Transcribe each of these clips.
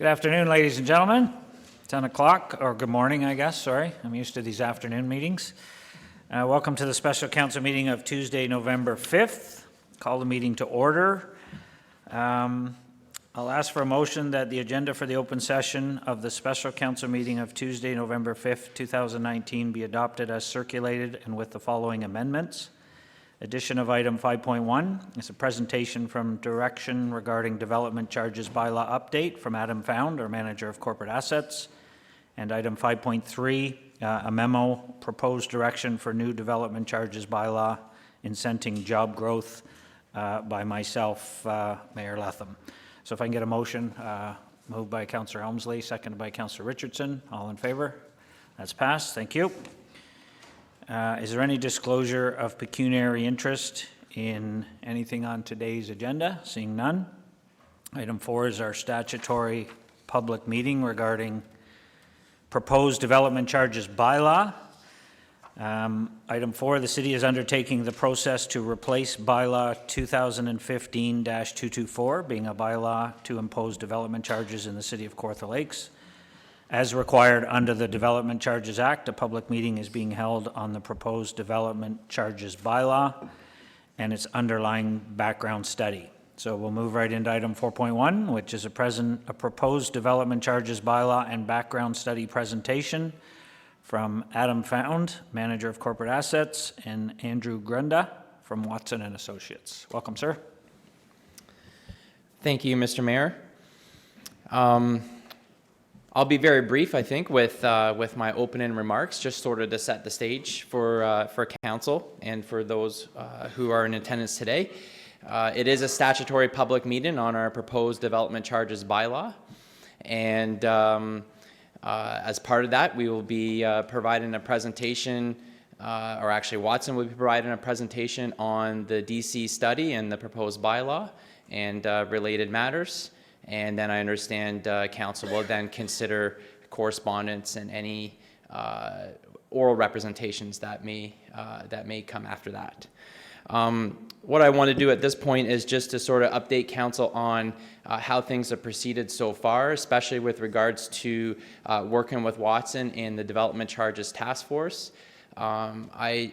Good afternoon, ladies and gentlemen. 10 o'clock, or good morning, I guess, sorry. I'm used to these afternoon meetings. Welcome to the special council meeting of Tuesday, November 5th. Call the meeting to order. I'll ask for a motion that the agenda for the open session of the special council meeting of Tuesday, November 5th, 2019 be adopted as circulated and with the following amendments. Addition of item 5.1 is a presentation from direction regarding development charges bylaw update from Adam Found, our manager of corporate assets. And item 5.3, a memo proposed direction for new development charges bylaw incenting job growth by myself, Mayor Latham. So if I can get a motion, moved by Councillor Helmsley, seconded by Councillor Richardson. All in favor? That's passed. Thank you. Is there any disclosure of pecuniary interest in anything on today's agenda? Seeing none. Item 4 is our statutory public meeting regarding proposed development charges bylaw. Item 4, the city is undertaking the process to replace bylaw 2015-224, being a bylaw to impose development charges in the city of Kawartha Lakes. As required under the Development Charges Act, a public meeting is being held on the proposed development charges bylaw and its underlying background study. So we'll move right into item 4.1, which is a proposed development charges bylaw and background study presentation from Adam Found, manager of corporate assets, and Andrew Grunda from Watson and Associates. Welcome, sir. Thank you, Mr. Mayor. I'll be very brief, I think, with my opening remarks, just sort of to set the stage for council and for those who are in attendance today. It is a statutory public meeting on our proposed development charges bylaw, and as part of that, we will be providing a presentation, or actually Watson will be providing a presentation on the DC study and the proposed bylaw and related matters. And then I understand council will then consider correspondence and any oral representations that may come after that. What I want to do at this point is just to sort of update council on how things have proceeded so far, especially with regards to working with Watson in the Development Charges Task Force. I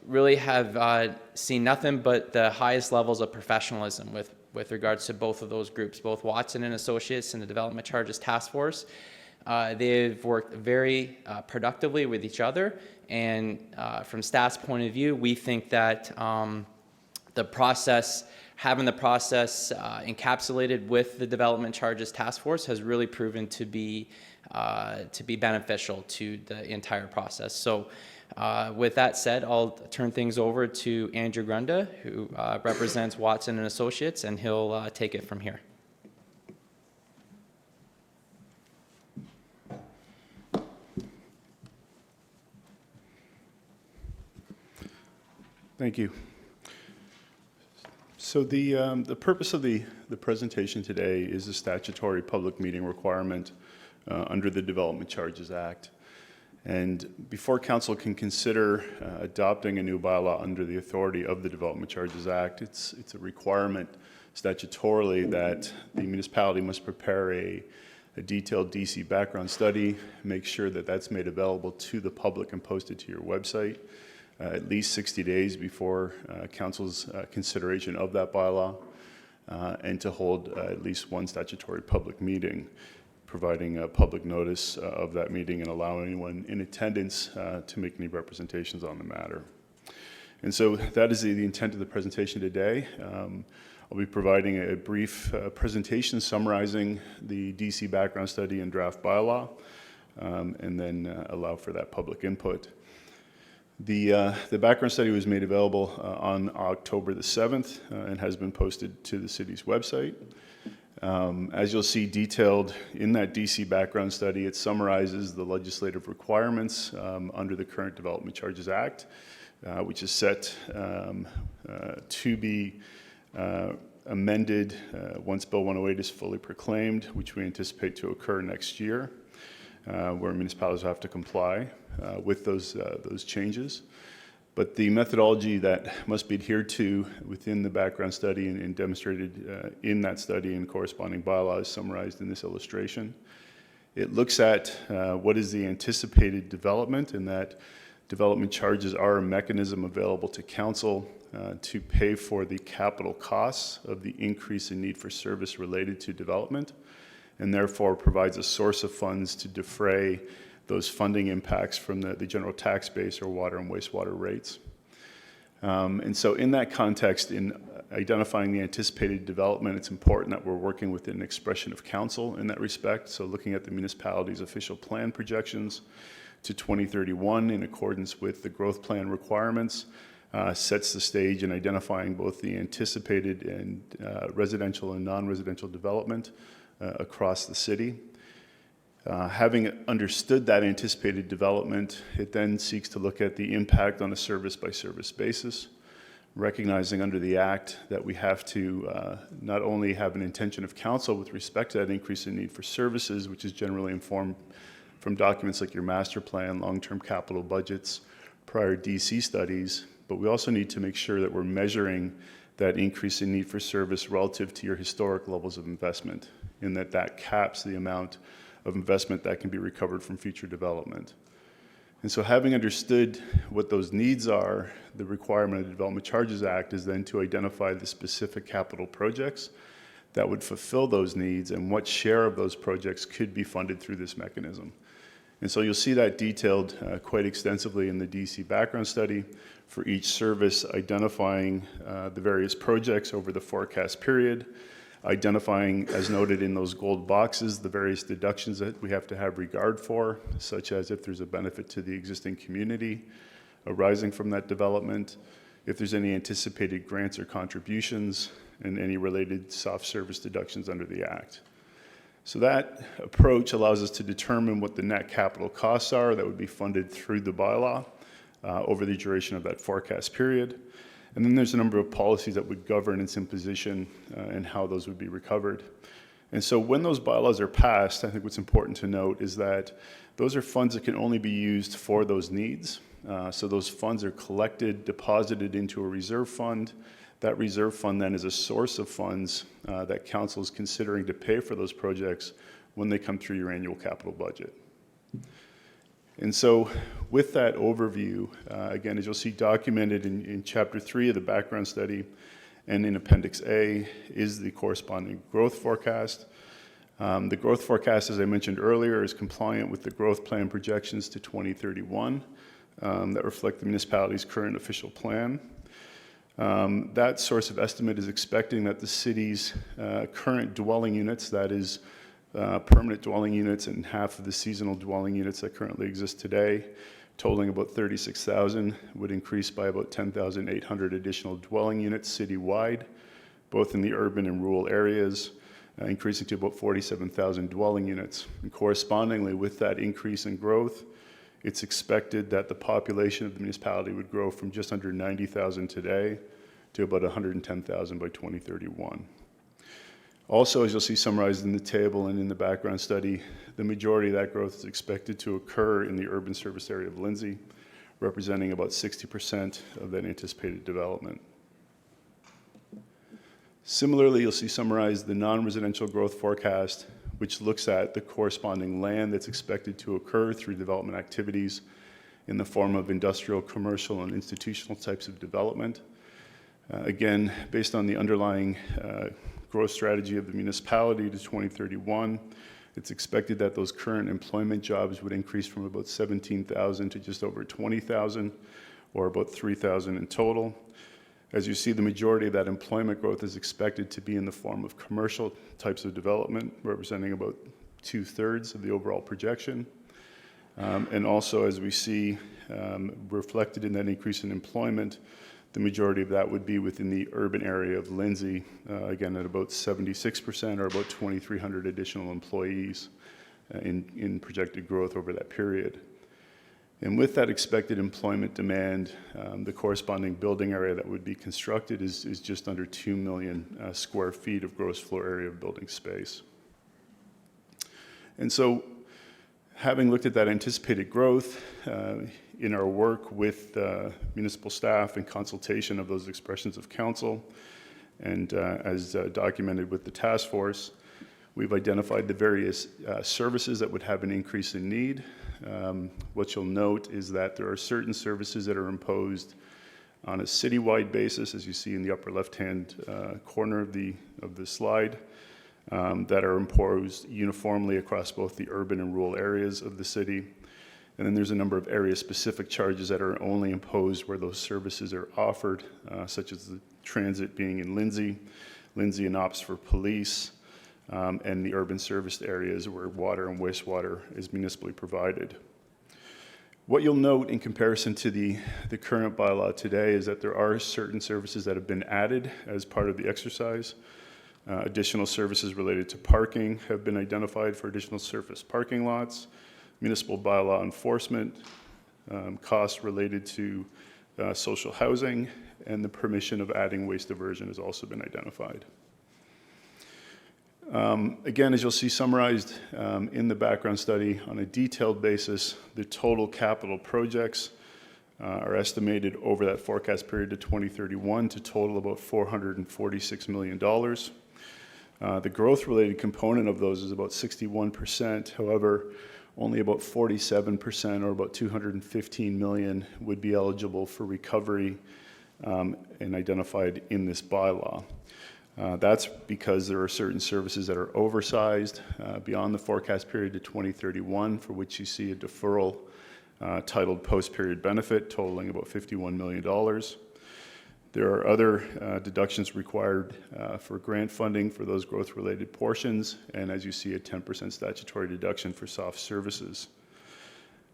really have seen nothing but the highest levels of professionalism with regards to both of those groups, both Watson and Associates and the Development Charges Task Force. They've worked very productively with each other, and from staff's point of view, we think that having the process encapsulated with the Development Charges Task Force has really proven to be beneficial to the entire process. So with that said, I'll turn things over to Andrew Grunda, who represents Watson and Associates, and he'll take it from here. Thank you. So the purpose of the presentation today is a statutory public meeting requirement under the Development Charges Act. And before council can consider adopting a new bylaw under the authority of the Development Charges Act, it's a requirement statutorily that the municipality must prepare a detailed DC background study, make sure that that's made available to the public and posted to your website at least 60 days before council's consideration of that bylaw, and to hold at least one statutory public meeting, providing a public notice of that meeting and allowing anyone in attendance to make any representations on the matter. And so that is the intent of the presentation today. I'll be providing a brief presentation summarizing the DC background study and draft bylaw, and then allow for that public input. The background study was made available on October the 7th and has been posted to the city's website. As you'll see detailed in that DC background study, it summarizes the legislative requirements under the current Development Charges Act, which is set to be amended once Bill 108 is fully proclaimed, which we anticipate to occur next year, where municipalities have to comply with those changes. But the methodology that must be adhered to within the background study and demonstrated in that study and corresponding bylaw is summarized in this illustration. It looks at what is the anticipated development, and that development charges are a mechanism available to council to pay for the capital costs of the increase in need for service related to development, and therefore provides a source of funds to defray those funding impacts from the general tax base or water and wastewater rates. And so in that context, in identifying the anticipated development, it's important that we're working within an expression of council in that respect. So looking at the municipality's official plan projections to 2031 in accordance with the growth plan requirements sets the stage in identifying both the anticipated and residential and non-residential development across the city. Having understood that anticipated development, it then seeks to look at the impact on a service-by-service basis, recognizing under the Act that we have to not only have an intention of council with respect to that increase in need for services, which is generally informed from documents like your master plan, long-term capital budgets, prior DC studies, but we also need to make sure that we're measuring that increase in need for service relative to your historic levels of investment, and that caps the amount of investment that can be recovered from future development. And so having understood what those needs are, the requirement of the Development Charges Act is then to identify the specific capital projects that would fulfill those needs and what share of those projects could be funded through this mechanism. And so you'll see that detailed quite extensively in the DC background study for each service, identifying the various projects over the forecast period, identifying, as noted in those gold boxes, the various deductions that we have to have regard for, such as if there's a benefit to the existing community arising from that development, if there's any anticipated grants or contributions, and any related soft service deductions under the Act. So that approach allows us to determine what the net capital costs are that would be funded through the bylaw over the duration of that forecast period. And then there's a number of policies that would govern its imposition and how those would be recovered. And so when those bylaws are passed, I think what's important to note is that those are funds that can only be used for those needs. So those funds are collected, deposited into a reserve fund. That reserve fund then is a source of funds that council is considering to pay for those projects when they come through your annual capital budget. And so with that overview, again, as you'll see documented in Chapter 3 of the background study and in Appendix A is the corresponding growth forecast. The growth forecast, as I mentioned earlier, is compliant with the growth plan projections to 2031 that reflect the municipality's current official plan. That source of estimate is expecting that the city's current dwelling units, that is permanent dwelling units and half of the seasonal dwelling units that currently exist today, totaling about 36,000, would increase by about 10,800 additional dwelling units citywide, both in the urban and rural areas, increasing to about 47,000 dwelling units. And correspondingly, with that increase in growth, it's expected that the population of the municipality would grow from just under 90,000 today to about 110,000 by 2031. Also, as you'll see summarized in the table and in the background study, the majority of that growth is expected to occur in the urban service area of Lindsay, representing about 60% of that anticipated development. Similarly, you'll see summarized the non-residential growth forecast, which looks at the corresponding land that's expected to occur through development activities in the form of industrial, commercial, and institutional types of development. Again, based on the underlying growth strategy of the municipality to 2031, it's expected that those current employment jobs would increase from about 17,000 to just over 20,000, or about 3,000 in total. As you see, the majority of that employment growth is expected to be in the form of commercial types of development, representing about 2/3 of the overall projection. And also, as we see reflected in that increase in employment, the majority of that would be within the urban area of Lindsay, again at about 76%, or about 2,300 additional employees in projected growth over that period. And with that expected employment demand, the corresponding building area that would be constructed is just under 2 million square feet of gross floor area of building space. And so Having looked at that anticipated growth in our work with municipal staff and consultation of those expressions of council, and as documented with the task force, we've identified the various services that would have an increase in need. What you'll note is that there are certain services that are imposed on a citywide basis, as you see in the upper left-hand corner of the slide, that are imposed uniformly across both the urban and rural areas of the city. And then there's a number of area-specific charges that are only imposed where those services are offered, such as the transit being in Lindsay and Ops for police, and the urban serviced areas where water and wastewater is municipally provided. What you'll note in comparison to the current bylaw today is that there are certain services that have been added as part of the exercise. Additional services related to parking have been identified for additional surface parking lots, municipal bylaw enforcement, costs related to social housing, and the permission of adding waste diversion has also been identified. Again, as you'll see summarized in the background study, on a detailed basis, the total capital projects are estimated over that forecast period to 2031 to total about $446 million. The growth-related component of those is about 61%. However, only about 47%, or about $215 million, would be eligible for recovery and identified in this bylaw. That's because there are certain services that are oversized beyond the forecast period to 2031, for which you see a deferral titled post-period benefit totaling about $51 million. There are other deductions required for grant funding for those growth-related portions, and as you see, a 10% statutory deduction for soft services.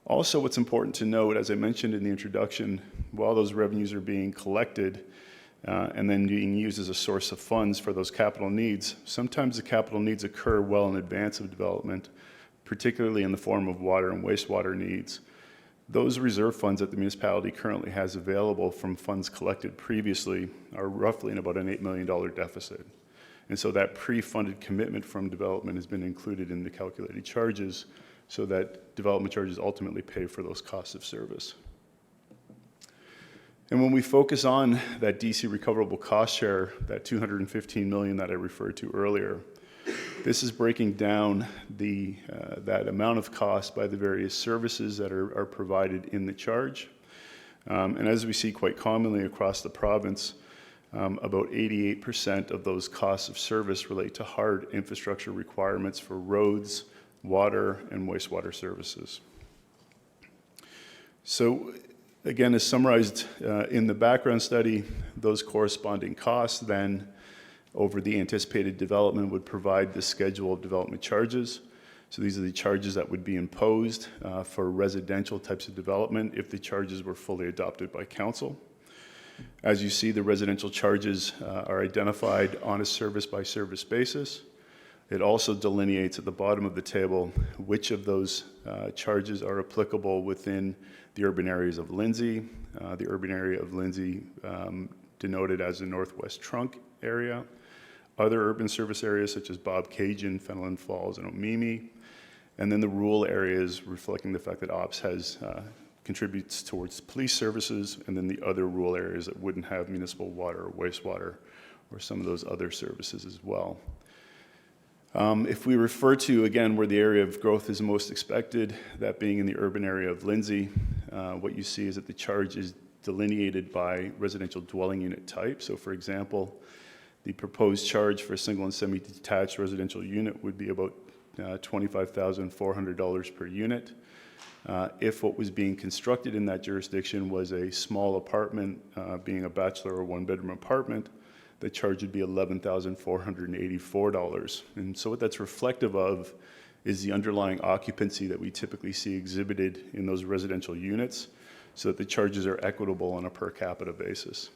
Also, what's important to note, as I mentioned in the introduction, while those revenues are being collected and then being used as a source of funds for those capital needs, sometimes the capital needs occur well in advance of development, particularly in the form of water and wastewater needs. Those reserve funds that the municipality currently has available from funds collected previously are roughly in about an $8 million deficit. And so that pre-funded commitment from development has been included in the calculated charges so that development charges ultimately pay for those costs of service. And when we focus on that DC recoverable cost share, that $215 million that I referred to earlier, this is breaking down that amount of cost by the various services that are provided in the charge. And as we see quite commonly across the province, about 88% of those costs of service relate to hard infrastructure requirements for roads, water, and wastewater services. So again, as summarized in the background study, those corresponding costs then over the anticipated development would provide the schedule of development charges. So these are the charges that would be imposed for residential types of development if the charges were fully adopted by council. As you see, the residential charges are identified on a service-by-service basis. It also delineates at the bottom of the table which of those charges are applicable within the urban areas of Lindsay, the urban area of Lindsay denoted as the Northwest Trunk area, other urban service areas such as Bobcaygeon, Fenelon Falls, and Omemee, and then the rural areas reflecting the fact that OPS has contributes towards police services, and then the other rural areas that wouldn't have municipal water or wastewater or some of those other services as well. If we refer to, again, where the area of growth is most expected, that being in the urban area of Lindsay, what you see is that the charge is delineated by residential dwelling unit type. So for example, the proposed charge for a single and semi-detached residential unit would be about $25,400 per unit. If what was being constructed in that jurisdiction was a small apartment, being a bachelor or one-bedroom apartment, the charge would be $11,484. And so what that's reflective of is the underlying occupancy that we typically see exhibited in those residential units so that the charges are equitable on a per capita basis.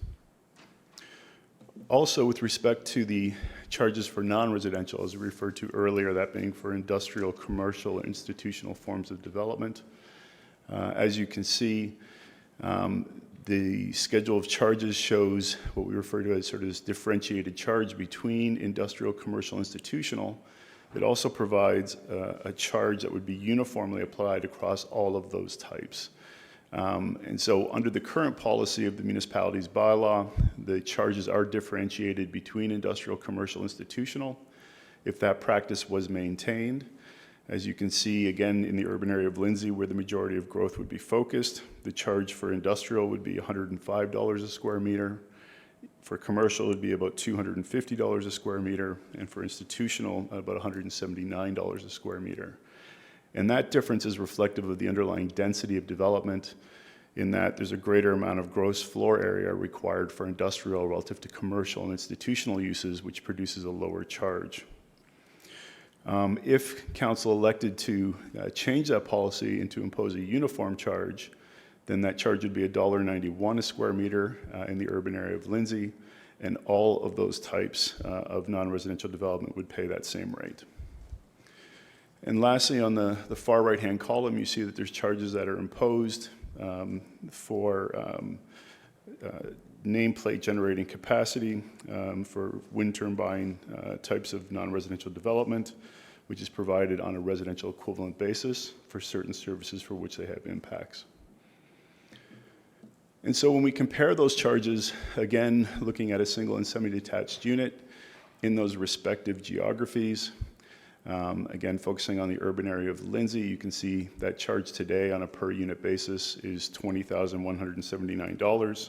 Also, with respect to the charges for non-residential, as we referred to earlier, that being for industrial, commercial, or institutional forms of development, as you can see, the schedule of charges shows what we refer to as sort of this differentiated charge between industrial, commercial, institutional, It also provides a charge that would be uniformly applied across all of those types. And so under the current policy of the municipality's bylaw, the charges are differentiated between industrial, commercial, institutional. If that practice was maintained, as you can see again in the urban area of Lindsay where the majority of growth would be focused, the charge for industrial would be $105 a square meter. For commercial, it would be about $250 a square meter, and for institutional, about $179 a square meter. And that difference is reflective of the underlying density of development in that there's a greater amount of gross floor area required for industrial relative to commercial and institutional uses, which produces a lower charge. If council elected to change that policy and to impose a uniform charge, then that charge would be $1.91 a square meter in the urban area of Lindsay, and all of those types of non-residential development would pay that same rate. And lastly, on the far right-hand column, you see that there's charges that are imposed for nameplate generating capacity for wind turbine types of non-residential development, which is provided on a residential equivalent basis for certain services for which they have impacts. And so when we compare those charges, again, looking at a single and semi-detached unit in those respective geographies, again, focusing on the urban area of Lindsay, you can see that charge today on a per unit basis is $20,179.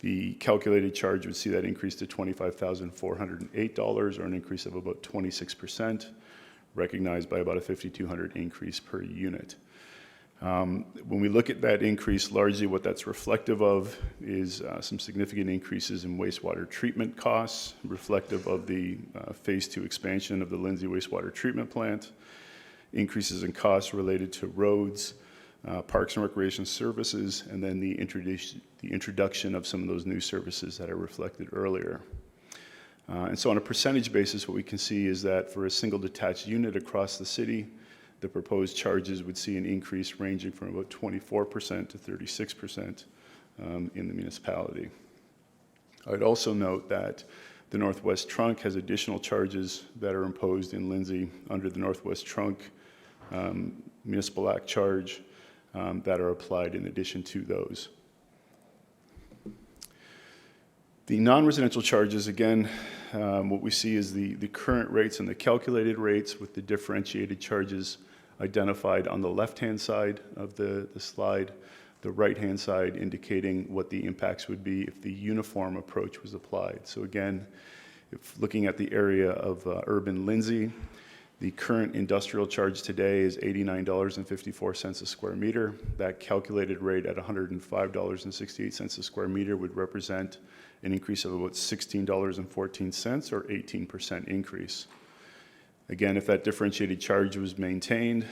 The calculated charge would see that increase to $25,408, or an increase of about 26%, recognized by about a $5,200 increase per unit. When we look at that increase, largely what that's reflective of is some significant increases in wastewater treatment costs, reflective of the phase 2 expansion of the Lindsay wastewater treatment plant, increases in costs related to roads, parks and recreation services, and then the introduction of some of those new services that I reflected earlier. And so on a percentage basis, what we can see is that for a single detached unit across the city, the proposed charges would see an increase ranging from about 24% to 36% in the municipality. I'd also note that the Northwest Trunk has additional charges that are imposed in Lindsay under the Northwest Trunk Municipal Act charge that are applied in addition to those. The non-residential charges, again, what we see is the current rates and the calculated rates with the differentiated charges identified on the left-hand side of the slide, the right-hand side indicating what the impacts would be if the uniform approach was applied. So again, if looking at the area of urban Lindsay, the current industrial charge today is $89.54 a square meter. That calculated rate at $105.68 a square meter would represent an increase of about $16.14, or 18% increase. Again, if that differentiated charge was maintained,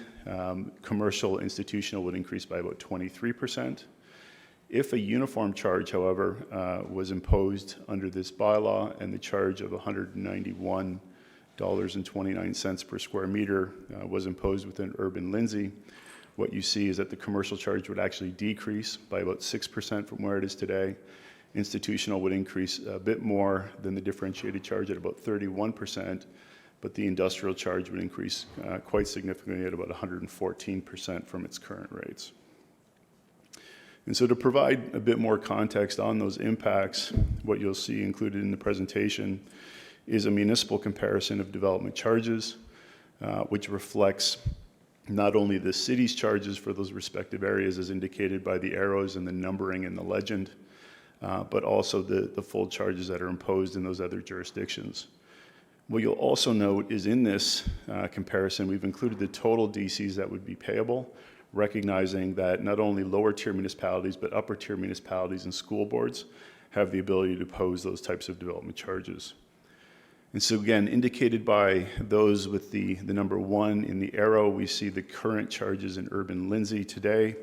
commercial institutional would increase by about 23%. If a uniform charge, however, was imposed under this bylaw and the charge of $191.29 per square meter was imposed within urban Lindsay, what you see is that the commercial charge would actually decrease by about 6% from where it is today. Institutional would increase a bit more than the differentiated charge at about 31%, but the industrial charge would increase quite significantly at about 114% from its current rates. And so to provide a bit more context on those impacts, what you'll see included in the presentation is a municipal comparison of development charges, which reflects not only the city's charges for those respective areas as indicated by the arrows and the numbering and the legend, but also the full charges that are imposed in those other jurisdictions. What you'll also note is in this comparison, we've included the total DCs that would be payable, recognizing that not only lower tier municipalities, but upper tier municipalities and school boards have the ability to pose those types of development charges. And so again, indicated by those with the number 1 in the arrow, we see the current charges in urban Lindsay today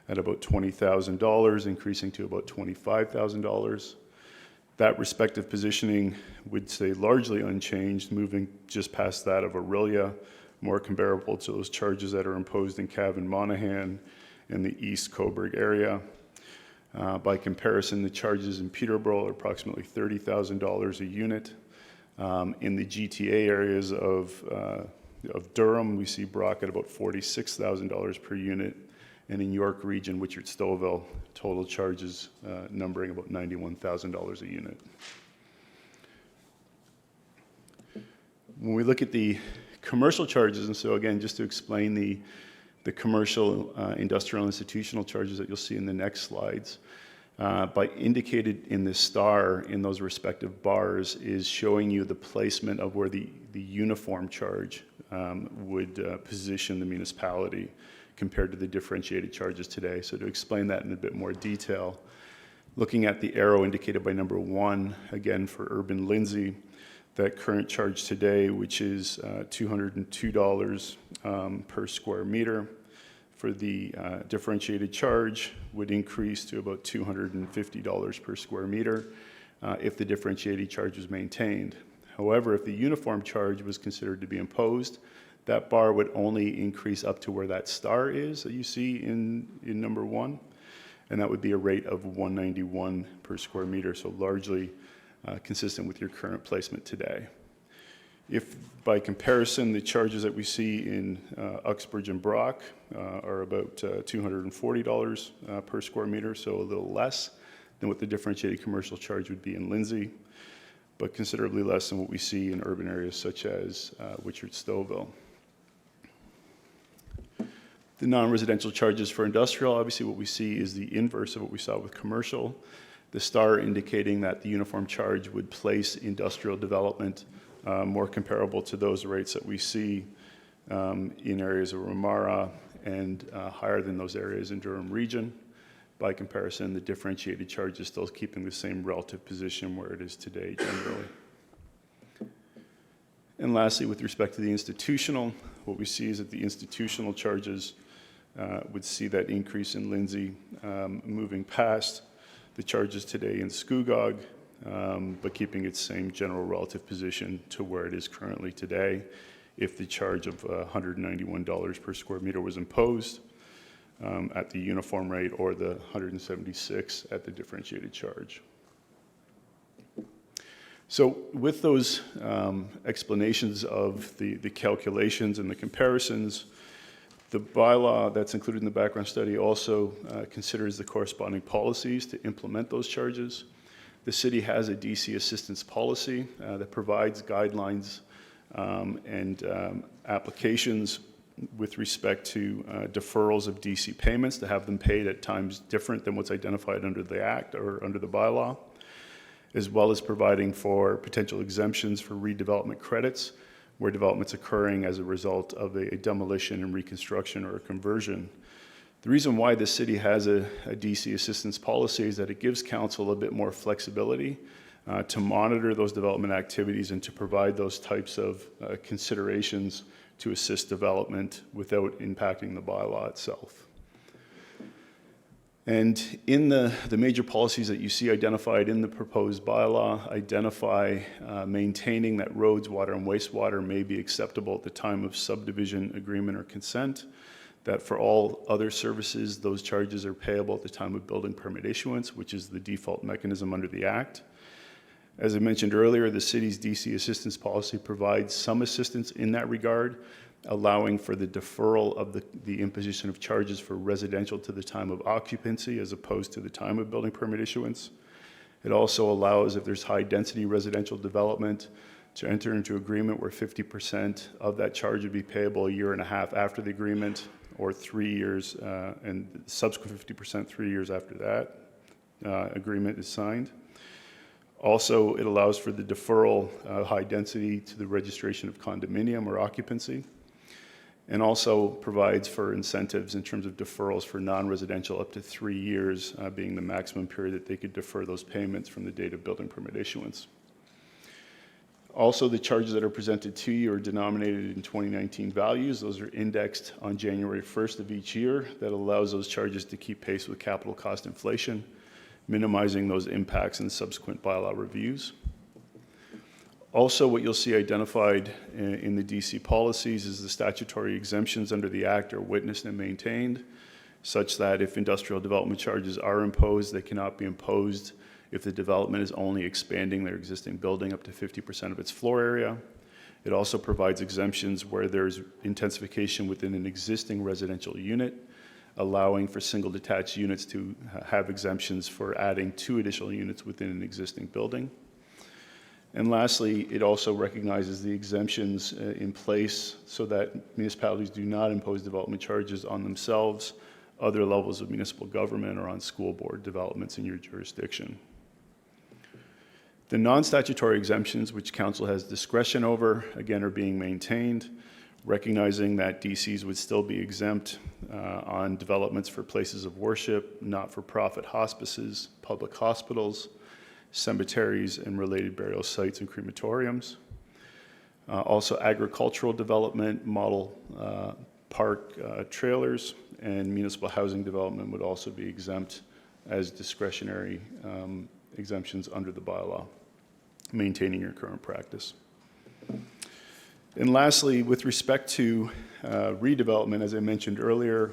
at about $20,000, increasing to about $25,000. That respective positioning would stay largely unchanged, moving just past that of Orillia, more comparable to those charges that are imposed in Cavan, Monaghan, and the East Cobourg area. By comparison, the charges in Peterborough are approximately $30,000 a unit, In the GTA areas of Durham, we see Brock at about $46,000 per unit, and in York Region, Witchert Stouffville, total charges numbering about $91,000 a unit. When we look at the commercial charges, and so again, just to explain the commercial, industrial, institutional charges that you'll see in the next slides, by indicated in the star in those respective bars is showing you the placement of where the uniform charge would position the municipality compared to the differentiated charges today. So to explain that in a bit more detail, looking at the arrow indicated by number 1, again for urban Lindsay, that current charge today, which is $202 per square meter, for the differentiated charge would increase to about $250 per square meter if the differentiated charge was maintained. However, if the uniform charge was considered to be imposed, that bar would only increase up to where that star is that you see in number 1, and that would be a rate of $191 per square meter, so largely consistent with your current placement today. If, by comparison, the charges that we see in Uxbridge and Brock are about $240 per square meter, so a little less than what the differentiated commercial charge would be in Lindsay, but considerably less than what we see in urban areas such as Witchert Stouffville. The non-residential charges for industrial, obviously what we see is the inverse of what we saw with commercial. The star indicating that the uniform charge would place industrial development more comparable to those rates that we see in areas of Ramara and higher than those areas in Durham Region. By comparison, the differentiated charge is still keeping the same relative position where it is today generally. And lastly, with respect to the institutional, what we see is that the institutional charges would see that increase in Lindsay moving past the charges today in Scugog, but keeping its same general relative position to where it is currently today if the charge of $191 per square meter was imposed at the uniform rate or the $176 at the differentiated charge. So with those explanations of the calculations and the comparisons, the bylaw that's included in the background study also considers the corresponding policies to implement those charges. The city has a DC assistance policy that provides guidelines and applications with respect to deferrals of DC payments to have them paid at times different than what's identified under the Act or under the bylaw, as well as providing for potential exemptions for redevelopment credits where development's occurring as a result of a demolition and reconstruction or a conversion. The reason why the city has a DC assistance policy is that it gives council a bit more flexibility to monitor those development activities and to provide those types of considerations to assist development without impacting the bylaw itself. And in the major policies that you see identified in the proposed bylaw, identify maintaining that roads, water, and wastewater may be acceptable at the time of subdivision agreement or consent, that for all other services, those charges are payable at the time of building permit issuance, which is the default mechanism under the Act. As I mentioned earlier, the city's DC assistance policy provides some assistance in that regard, allowing for the deferral of the imposition of charges for residential to the time of occupancy as opposed to the time of building permit issuance. It also allows, if there's high density residential development, to enter into agreement where 50% of that charge would be payable a year and a half after the agreement, or 3 years, and subsequent 50% 3 years after that agreement is signed. Also, it allows for the deferral of high density to the registration of condominium or occupancy, and also provides for incentives in terms of deferrals for non-residential up to 3 years, being the maximum period that they could defer those payments from the date of building permit issuance. Also, the charges that are presented to you are denominated in 2019 values. Those are indexed on January 1st of each year. That allows those charges to keep pace with capital cost inflation, minimizing those impacts in subsequent bylaw reviews. Also, what you'll see identified in the DC policies is the statutory exemptions under the Act are witnessed and maintained, such that if industrial development charges are imposed, they cannot be imposed if the development is only expanding their existing building up to 50% of its floor area. It also provides exemptions where there's intensification within an existing residential unit, allowing for single detached units to have exemptions for adding 2 additional units within an existing building. And lastly, it also recognizes the exemptions in place so that municipalities do not impose development charges on themselves, other levels of municipal government, or on school board developments in your jurisdiction. The non-statutory exemptions, which council has discretion over, again, are being maintained, recognizing that DCs would still be exempt on developments for places of worship, not-for-profit hospices, public hospitals, cemeteries, and related burial sites and crematoriums. Also, agricultural development, model park trailers, and municipal housing development would also be exempt as discretionary exemptions under the bylaw, maintaining your current practice. And lastly, with respect to redevelopment, as I mentioned earlier,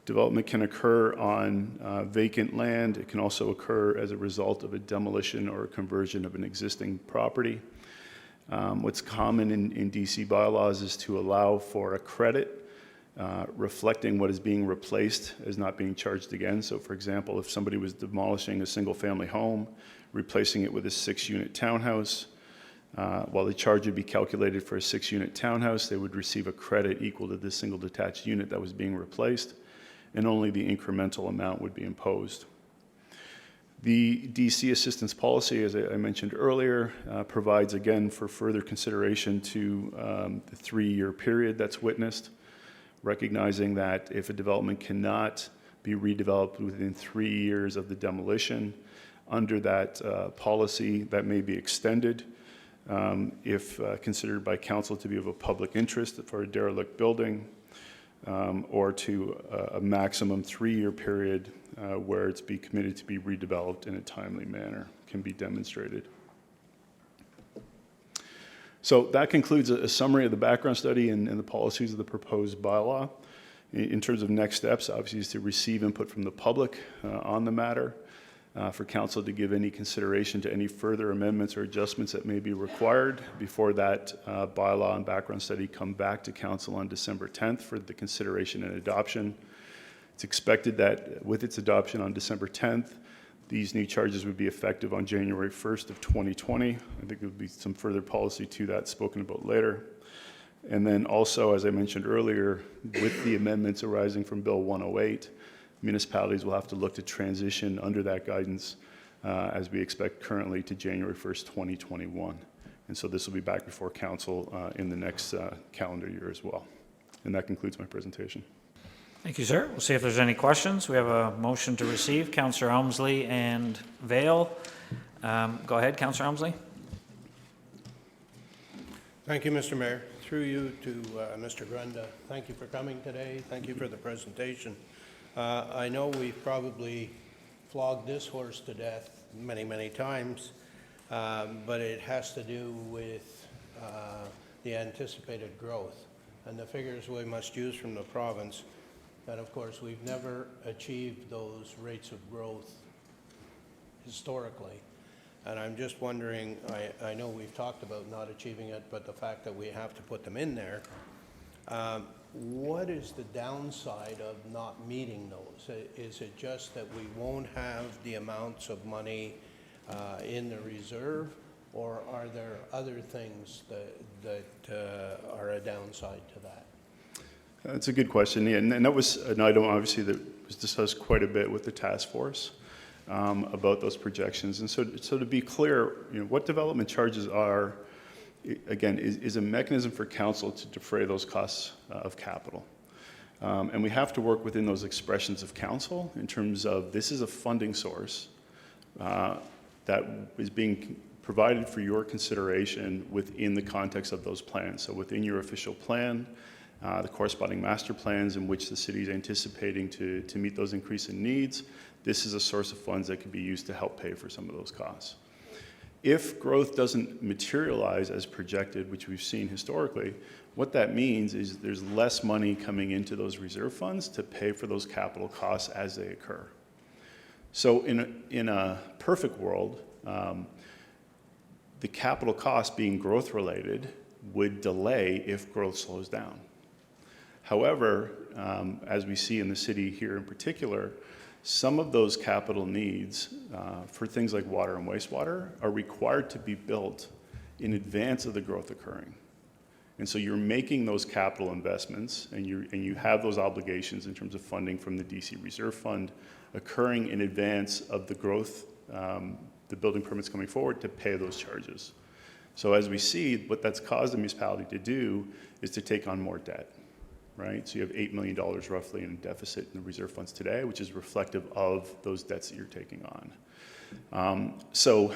development can occur on vacant land. It can also occur as a result of a demolition or a conversion of an existing property. What's common in DC bylaws is to allow for a credit reflecting what is being replaced as not being charged again. So for example, if somebody was demolishing a single-family home, replacing it with a 6-unit townhouse, while the charge would be calculated for a 6-unit townhouse, they would receive a credit equal to the single detached unit that was being replaced, and only the incremental amount would be imposed. The DC assistance policy, as I mentioned earlier, provides again for further consideration to the 3-year period that's witnessed, recognizing that if a development cannot be redeveloped within 3 years of the demolition, under that policy, that may be extended if considered by council to be of a public interest for a derelict building, or to a maximum 3-year period where it's be committed to be redeveloped in a timely manner can be demonstrated. So that concludes a summary of the background study and the policies of the proposed bylaw. In terms of next steps, obviously, is to receive input from the public on the matter, for council to give any consideration to any further amendments or adjustments that may be required before that bylaw and background study come back to council on December 10th for the consideration and adoption. It's expected that with its adoption on December 10th, these new charges would be effective on January 1st of 2020. I think there would be some further policy to that spoken about later. And then also, as I mentioned earlier, with the amendments arising from Bill 108, municipalities will have to look to transition under that guidance, as we expect currently, to January 1st, 2021. And so this will be back before council in the next calendar year as well. And that concludes my presentation. Thank you, sir. We'll see if there's any questions. We have a motion to receive. Councillor Elmsley and Vale. Go ahead, Councillor Elmsley. Thank you, Mr. Mayor. Through you to Mr. Grunda, thank you for coming today. Thank you for the presentation. I know we've probably flogged this horse to death many, many times, but it has to do with the anticipated growth and the figures we must use from the province. And of course, we've never achieved those rates of growth historically. And I'm just wondering, I know we've talked about not achieving it, but the fact that we have to put them in there, what is the downside of not meeting those? Is it just that we won't have the amounts of money in the reserve, or are there other things that are a downside to that? That's a good question, yeah, and that was an item, obviously, that was discussed quite a bit with the task force about those projections. And so to be clear, what development charges are, again, is a mechanism for council to defray those costs of capital. And we have to work within those expressions of council in terms of this is a funding source that is being provided for your consideration within the context of those plans. So within your official plan, the corresponding master plans in which the city is anticipating to meet those increase in needs, this is a source of funds that could be used to help pay for some of those costs. If growth doesn't materialize as projected, which we've seen historically, what that means is there's less money coming into those reserve funds to pay for those capital costs as they occur. So in a perfect world, the capital cost being growth related would delay if growth slows down. However, as we see in the city here in particular, some of those capital needs for things like water and wastewater are required to be built in advance of the growth occurring. And so you're making those capital investments and you have those obligations in terms of funding from the DC Reserve Fund occurring in advance of the growth, the building permits coming forward to pay those charges. So as we see, what that's caused the municipality to do is to take on more debt, right? So you have $8 million roughly in deficit in the reserve funds today, which is reflective of those debts that you're taking on. So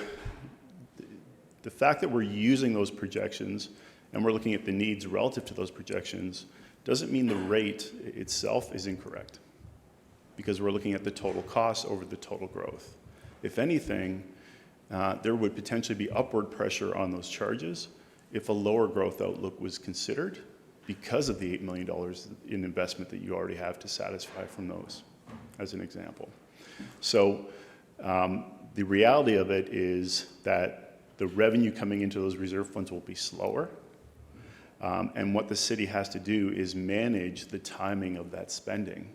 the fact that we're using those projections and we're looking at the needs relative to those projections doesn't mean the rate itself is incorrect, because we're looking at the total cost over the total growth. If anything, there would potentially be upward pressure on those charges if a lower growth outlook was considered because of the $8 million in investment that you already have to satisfy from those, as an example. So the reality of it is that the revenue coming into those reserve funds will be slower. And what the city has to do is manage the timing of that spending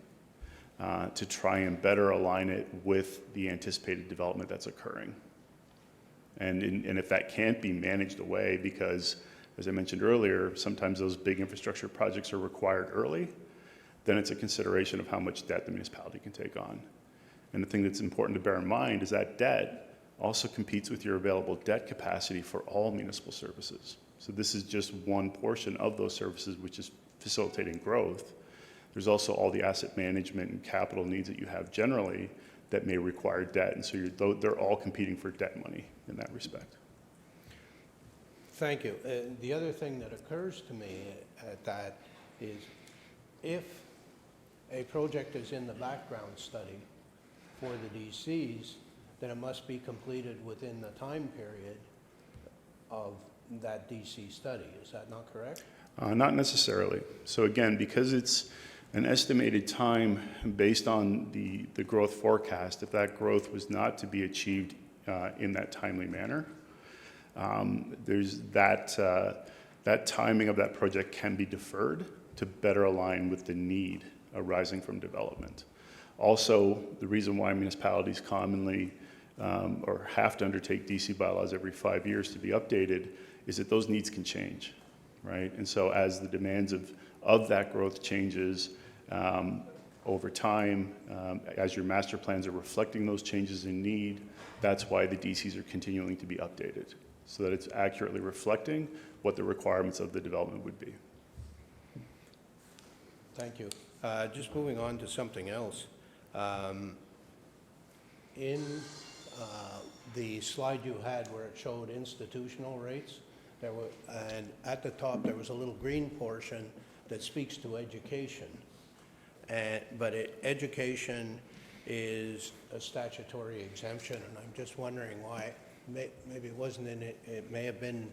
to try and better align it with the anticipated development that's occurring. And if that can't be managed away, because, as I mentioned earlier, sometimes those big infrastructure projects are required early, then it's a consideration of how much debt the municipality can take on. And the thing that's important to bear in mind is that debt also competes with your available debt capacity for all municipal services. So this is just one portion of those services, which is facilitating growth. There's also all the asset management and capital needs that you have generally that may require debt. And so they're all competing for debt money in that respect. Thank you. The other thing that occurs to me at that is if a project is in the background study for the DCs, then it must be completed within the time period of that DC study. Is that not correct? Not necessarily. So again, because it's an estimated time based on the growth forecast, if that growth was not to be achieved in that timely manner, there's that timing of that project can be deferred to better align with the need arising from development. Also, the reason why municipalities commonly or have to undertake DC bylaws every 5 years to be updated is that those needs can change, right? And so as the demands of that growth changes over time, as your master plans are reflecting those changes in need, that's why the DCs are continuing to be updated, so that it's accurately reflecting what the requirements of the development would be. Thank you. Just moving on to something else. In the slide you had where it showed institutional rates, and at the top there was a little green portion that speaks to education. But education is a statutory exemption, and I'm just wondering why. Maybe it wasn't in it. It may have been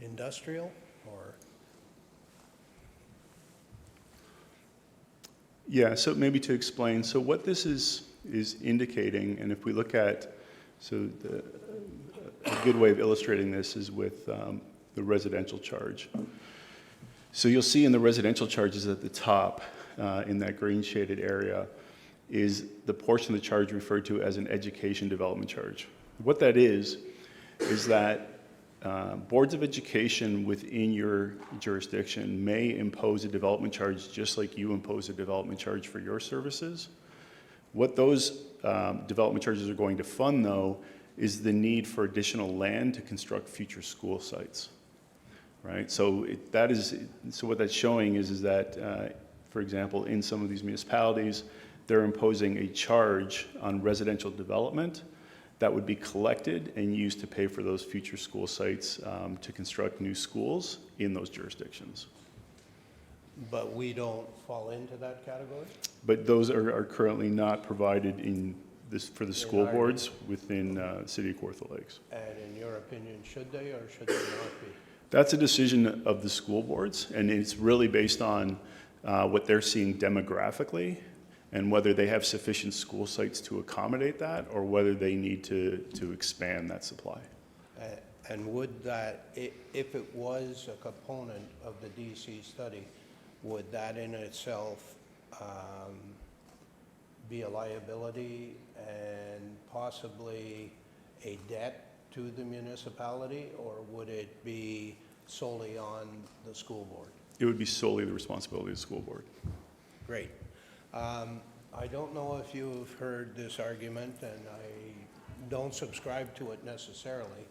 industrial, or. Yeah, so maybe to explain, so what this is indicating, and if we look at, a good way of illustrating this is with the residential charge. So you'll see in the residential charges at the top, in that green shaded area, is the portion of the charge referred to as an education development charge. What that is that boards of education within your jurisdiction may impose a development charge just like you impose a development charge for your services. What those development charges are going to fund, though, is the need for additional land to construct future school sites, right? So what that's showing is that, for example, in some of these municipalities, they're imposing a charge on residential development that would be collected and used to pay for those future school sites to construct new schools in those jurisdictions. But we don't fall into that category? But those are currently not provided for the school our- boards within the City of Kawartha Lakes. And in your opinion, should they or should they not be? That's a decision of the school boards, and it's really based on what they're seeing demographically and whether they have sufficient school sites to accommodate that, or whether they need to expand that supply. And would that, if it was a component of the DC study, would that in itself be a liability and possibly a debt to the municipality, or would it be solely on the school board? It would be solely the responsibility of the school board. Great. I don't know if you've heard this argument, and I don't subscribe to it necessarily,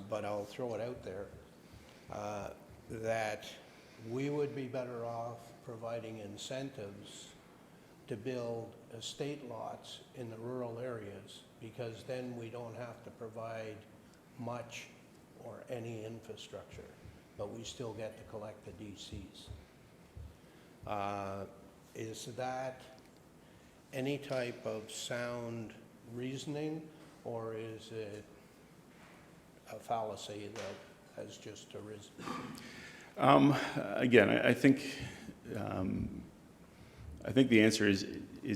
but I'll throw it out there, that we would be better off providing incentives to build estate lots in the rural areas, because then we don't have to provide much or any infrastructure, but we still get to collect the DCs. Is that any type of sound reasoning, or is it a fallacy that has just arisen? Again, I think the answer is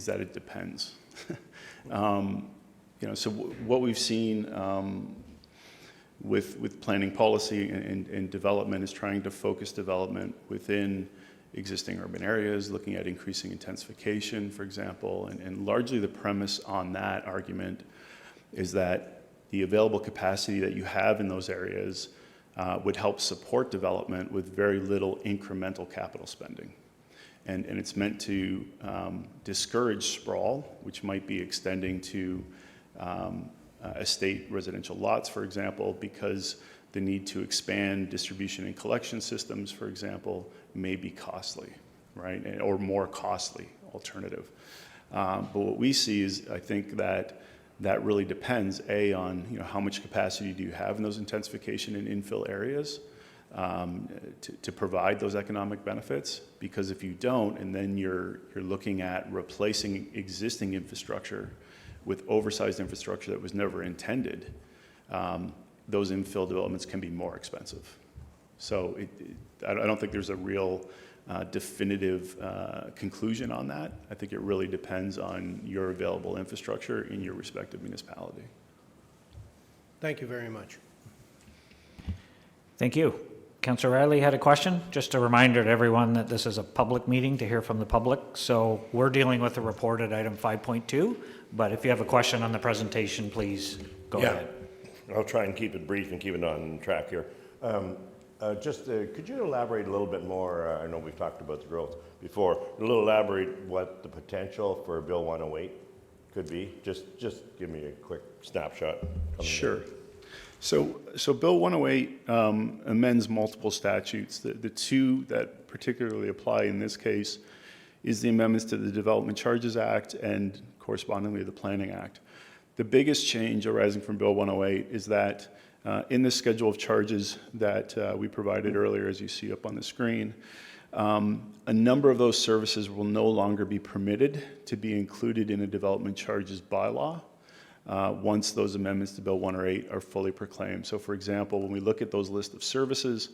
that it depends. So what we've seen with planning policy and development is trying to focus development within existing urban areas, looking at increasing intensification, for example, and largely the premise on that argument is that the available capacity that you have in those areas would help support development with very little incremental capital spending. And it's meant to discourage sprawl, which might be extending to estate residential lots, for example, because the need to expand distribution and collection systems, for example, may be costly, right? Or more costly alternative. But what we see is, I think that really depends, A, on how much capacity do you have in those intensification and infill areas to provide those economic benefits, because if you don't, and then you're looking at replacing existing infrastructure with oversized infrastructure that was never intended, those infill developments can be more expensive. So I don't think there's a real definitive conclusion on that. I think it really depends on your available infrastructure in your respective municipality. Thank you very much. Thank you. Councillor Riley had a question. Just a reminder to everyone that this is a public meeting to hear from the public. So we're dealing with the report at item 5.2, but if you have a question on the presentation, please go ahead. I'll try and keep it brief and keep it on track here. Could you elaborate a little bit more? I know we've talked about the growth before. A little elaborate what the potential for Bill 108 could be. Just give me a quick snapshot. Sure. So Bill 108 amends multiple statutes. The two that particularly apply in this case is the amendments to the Development Charges Act and correspondingly the Planning Act. The biggest change arising from Bill 108 is that in the schedule of charges that we provided earlier, as you see up on the screen, a number of those services will no longer be permitted to be included in a development charges bylaw once those amendments to Bill 108 are fully proclaimed. So for example, when we look at those list of services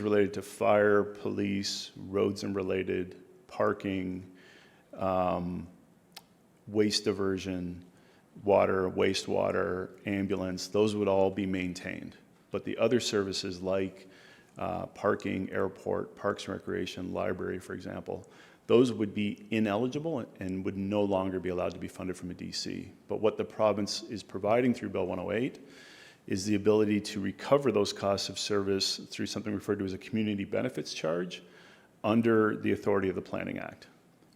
related to fire, police, roads and related, parking, waste diversion, water, wastewater, ambulance, those would all be maintained. But the other services like parking, airport, parks and recreation, library, for example, those would be ineligible and would no longer be allowed to be funded from a DC. But what the province is providing through Bill 108 is the ability to recover those costs of service through something referred to as a community benefits charge under the authority of the Planning Act.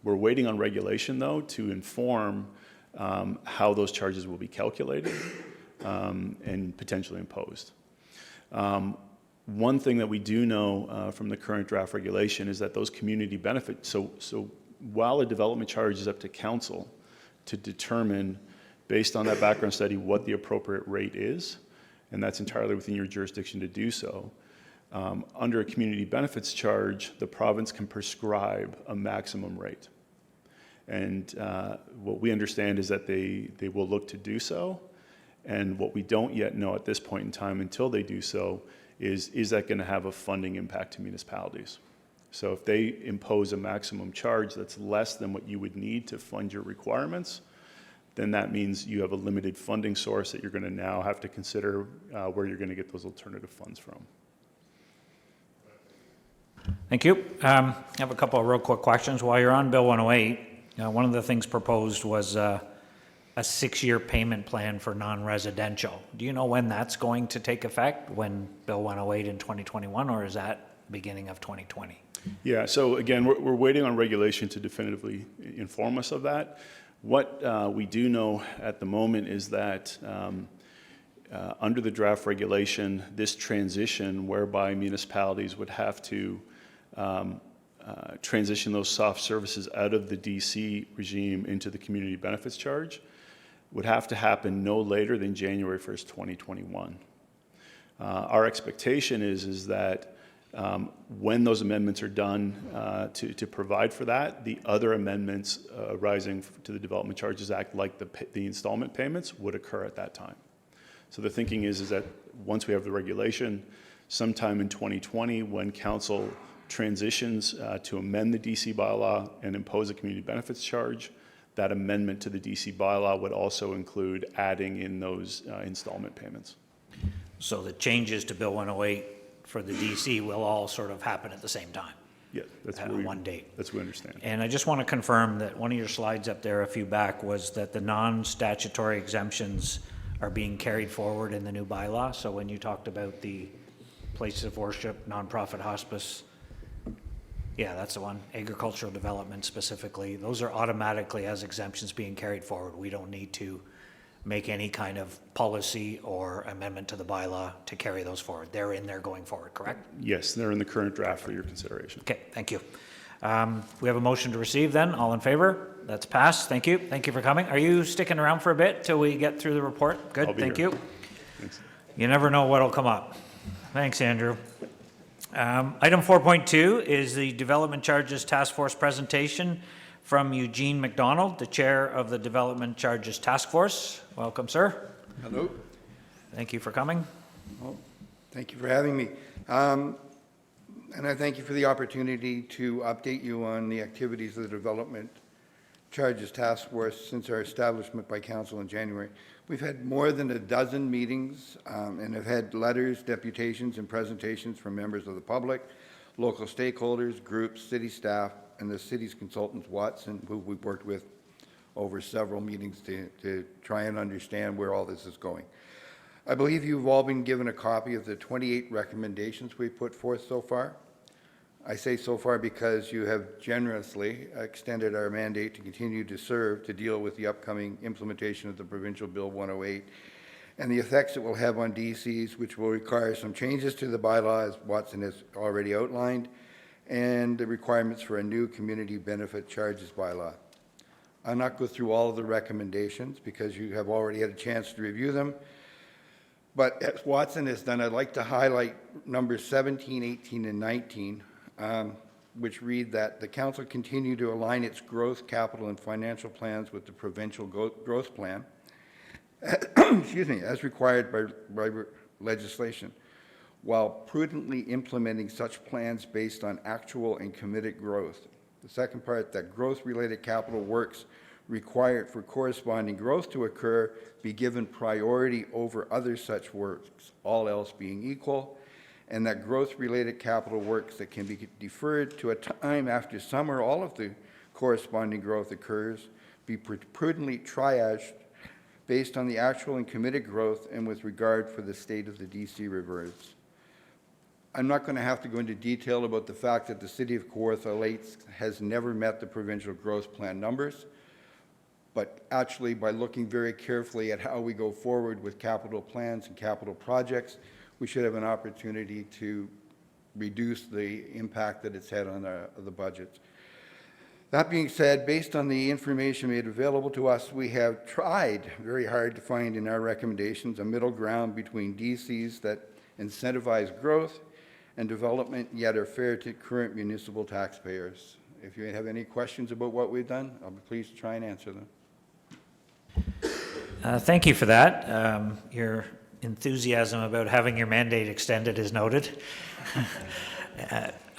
We're waiting on regulation, though, to inform how those charges will be calculated and potentially imposed. One thing that we do know from the current draft regulation is that those community benefits, so while a development charge is up to council to determine, based on that background study, what the appropriate rate is, and that's entirely within your jurisdiction to do so, under a community benefits charge, the province can prescribe a maximum rate. And what we understand is that they will look to do so. And what we don't yet know at this point in time until they do so is that going to have a funding impact to municipalities? So if they impose a maximum charge that's less than what you would need to fund your requirements, then that means you have a limited funding source that you're going to now have to consider where you're going to get those alternative funds from. Thank you. I have a couple of real quick questions. While you're on Bill 108, one of the things proposed was a 6-year payment plan for non-residential. Do you know when that's going to take effect, when Bill 108 in 2021, or is that beginning of 2020? Yeah, so again, we're waiting on regulation to definitively inform us of that. What we do know at the moment is that under the draft regulation, this transition whereby municipalities would have to transition those soft services out of the DC regime into the community benefits charge would have to happen no later than January 1st, 2021. Our expectation is that when those amendments are done to provide for that, the other amendments arising to the Development Charges Act, like the installment payments, would occur at that time. So the thinking is that once we have the regulation, sometime in 2020, when council transitions to amend the DC bylaw and impose a community benefits charge, that amendment to the DC bylaw would also include adding in those installment payments. So the changes to Bill 108 for the DC will all sort of happen at the same time? Yeah, that's At what we, one date. That's what we understand. And I just want to confirm that one of your slides up there a few back was that the non-statutory exemptions are being carried forward in the new bylaw. So when you talked about the places of worship, nonprofit hospice, yeah, that's the one, agricultural development specifically, those are automatically as exemptions being carried forward. We don't need to make any kind of policy or amendment to the bylaw to carry those forward. They're in there going forward, correct? Yes, they're in the current draft for your consideration. Okay, thank you. We have a motion to receive then. All in favor? That's passed. Thank you. Thank you for coming. Are you sticking around for a bit till we get through the report? I'll Good, be thank here. you. Thanks. You never know what'll come up. Thanks, Andrew. Item 4.2 is the Development Charges Task Force presentation from Eugene McDonald, the Chair of the Development Charges Task Force. Welcome, sir. Hello. Thank you for coming. Well, thank you for having me. And I thank you for the opportunity to update you on the activities of the Development Charges Task Force since our establishment by Council in January. We've had more than a dozen meetings and have had letters, deputations, and presentations from members of the public, local stakeholders, groups, city staff, and the city's consultants, Watson, who we've worked with over several meetings to try and understand where all this is going. I believe you've all been given a copy of the 28 recommendations we've put forth so far. I say so far because you have generously extended our mandate to continue to serve to deal with the upcoming implementation of the Provincial Bill 108 and the effects it will have on DCs, which will require some changes to the bylaw, as Watson has already outlined, and the requirements for a new community benefit charges bylaw. I'll not go through all of the recommendations because you have already had a chance to review them. But as Watson has done, I'd like to highlight numbers 17, 18, and 19, which read that the council continue to align its growth, capital, and financial plans with the provincial growth plan, excuse me, as required by legislation, while prudently implementing such plans based on actual and committed growth. The second part, that growth-related capital works required for corresponding growth to occur be given priority over other such works, all else being equal, and that growth-related capital works that can be deferred to a time after some or all of the corresponding growth occurs be prudently triaged based on the actual and committed growth and with regard for the state of the DC reserves. I'm not going to have to go into detail about the fact that the City of Kawartha Lakes has never met the provincial growth plan numbers, but actually by looking very carefully at how we go forward with capital plans and capital projects, we should have an opportunity to reduce the impact that it's had on the budgets. That being said, based on the information made available to us, we have tried very hard to find in our recommendations a middle ground between DCs that incentivize growth and development, yet are fair to current municipal taxpayers. If you have any questions about what we've done, I'll be pleased to try and answer them. Thank you for that. Your enthusiasm about having your mandate extended is noted.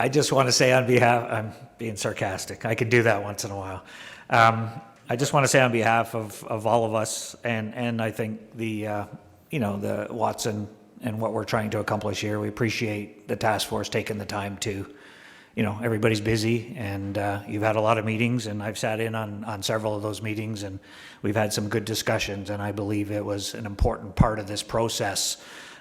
I just want to say on behalf, I'm being sarcastic, I could do that once in a while. I just want to say on behalf of all of us, and I think the Watson and what we're trying to accomplish here, we appreciate the task force taking the time to, everybody's busy, and you've had a lot of meetings, and I've sat in on several of those meetings, and we've had some good discussions, and I believe it was an important part of this process.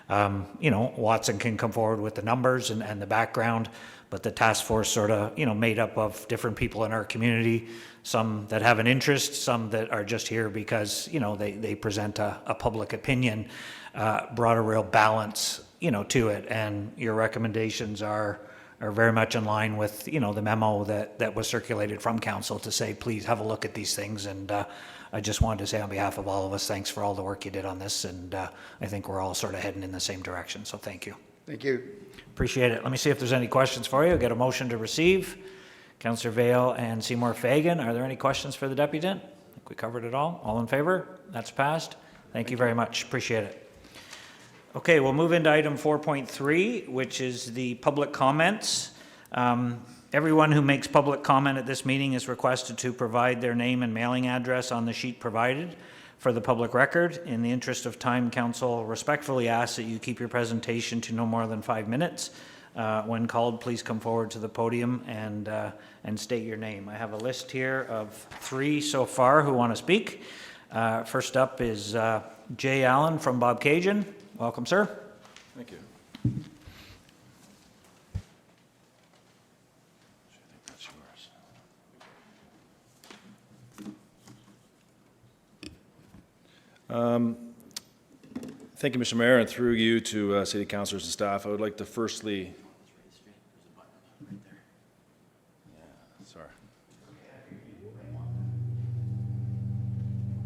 Watson can come forward with the numbers and the background, but the task force sort of, made up of different people in our community, some that have an interest, some that are just here because, they present a public opinion, brought a real balance, to it. And your recommendations are very much in line with, the memo that was circulated from council to say, please have a look at these things. And I just wanted to say on behalf of all of us, thanks for all the work you did on this. And I think we're all sort of heading in the same direction. So thank you. Thank you. Appreciate it. Let me see if there's any questions for you. I'll get a motion to receive. Councillor Vale and Seymour Fagan, are there any questions for the deputant? I think we covered it all. All in favor? That's passed. Thank you very much. Appreciate it. Okay, we'll move into item 4.3, which is the public comments. Everyone who makes public comment at this meeting is requested to provide their name and mailing address on the sheet provided for the public record. In the interest of time, council respectfully asks that you keep your presentation to no more than 5 minutes. When called, please come forward to the podium and state your name. I have a list here of 3 so far who want to speak. First up is Jay Allen from Bobcaygeon. Welcome, sir. Thank you. Thank you, Mr. Mayor, and through you to city councilors and staff. I would like to firstly... Sorry.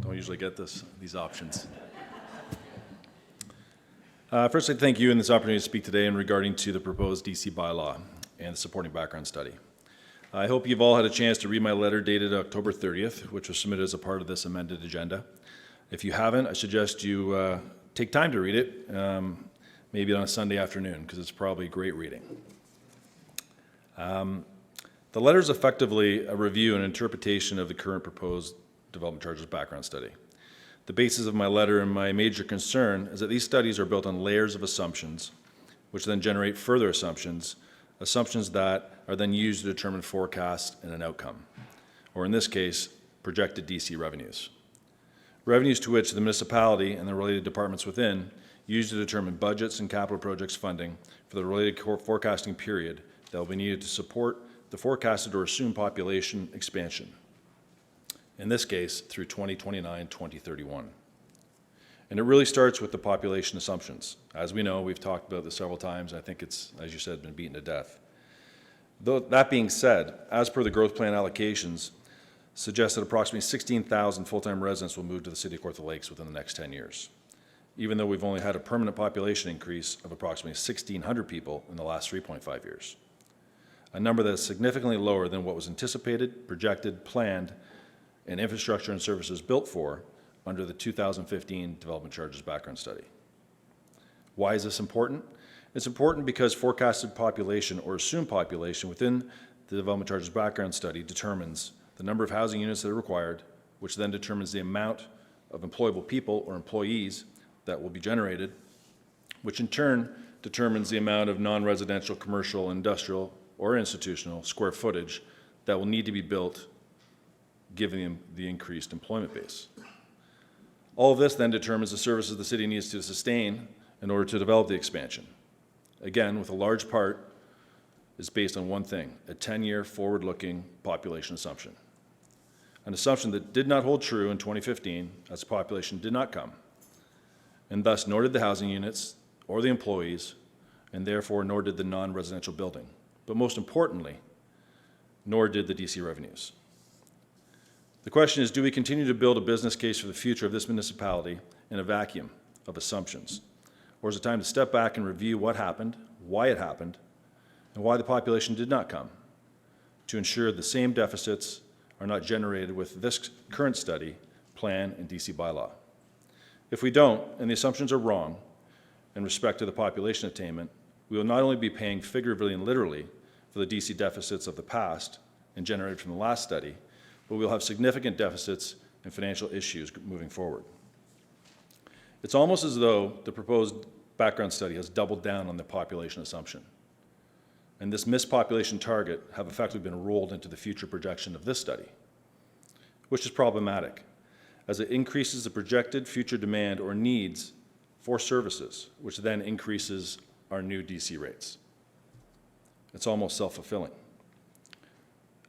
Don't usually get these options. Firstly, thank you in this opportunity to speak today in regarding to the proposed DC bylaw and the supporting background study. I hope you've all had a chance to read my letter dated October 30th, which was submitted as a part of this amended agenda. If you haven't, I suggest you take time to read it, maybe on a Sunday afternoon, because it's probably great reading. The letter is effectively a review and interpretation of the current proposed development charges background study. The basis of my letter and my major concern is that these studies are built on layers of assumptions, which then generate further assumptions that are then used to determine forecast and an outcome, or in this case, projected DC revenues. Revenues to which the municipality and the related departments within use to determine budgets and capital projects funding for the related forecasting period that will be needed to support the forecasted or assumed population expansion, in this case through 2029-2031. And it really starts with the population assumptions. As we know, we've talked about this several times. I think it's, as you said, been beaten to death. Though that being said, as per the growth plan allocations, suggests that approximately 16,000 full-time residents will move to the City of Kawartha Lakes within the next 10 years, even though we've only had a permanent population increase of approximately 1,600 people in the last 3.5 years, a number that is significantly lower than what was anticipated, projected, planned, and infrastructure and services built for under the 2015 Development Charges Background Study. Why is this important? It's important because forecasted population or assumed population within the Development Charges Background Study determines the number of housing units that are required, which then determines the amount of employable people or employees that will be generated, which in turn determines the amount of non-residential, commercial, industrial, or institutional square footage that will need to be built given the increased employment base. All of this then determines the services the city needs to sustain in order to develop the expansion. Again, with a large part is based on one thing, a 10-year forward-looking population assumption. An assumption that did not hold true in 2015 as the population did not come, and thus nor did the housing units or the employees, and therefore nor did the non-residential building. But most importantly, nor did the DC revenues. The question is, do we continue to build a business case for the future of this municipality in a vacuum of assumptions? Or is it time to step back and review what happened, why it happened, and why the population did not come, to ensure the same deficits are not generated with this current study, plan, and DC bylaw? If we don't, and the assumptions are wrong in respect to the population attainment, we will not only be paying figuratively and literally, for the DC deficits of the past and generated from the last study, but we'll have significant deficits and financial issues moving forward. It's almost as though the proposed background study has doubled down on the population assumption. And this missed population target have effectively been rolled into the future projection of this study, which is problematic, as it increases the projected future demand or needs for services, which then increases our new DC rates. It's almost self-fulfilling.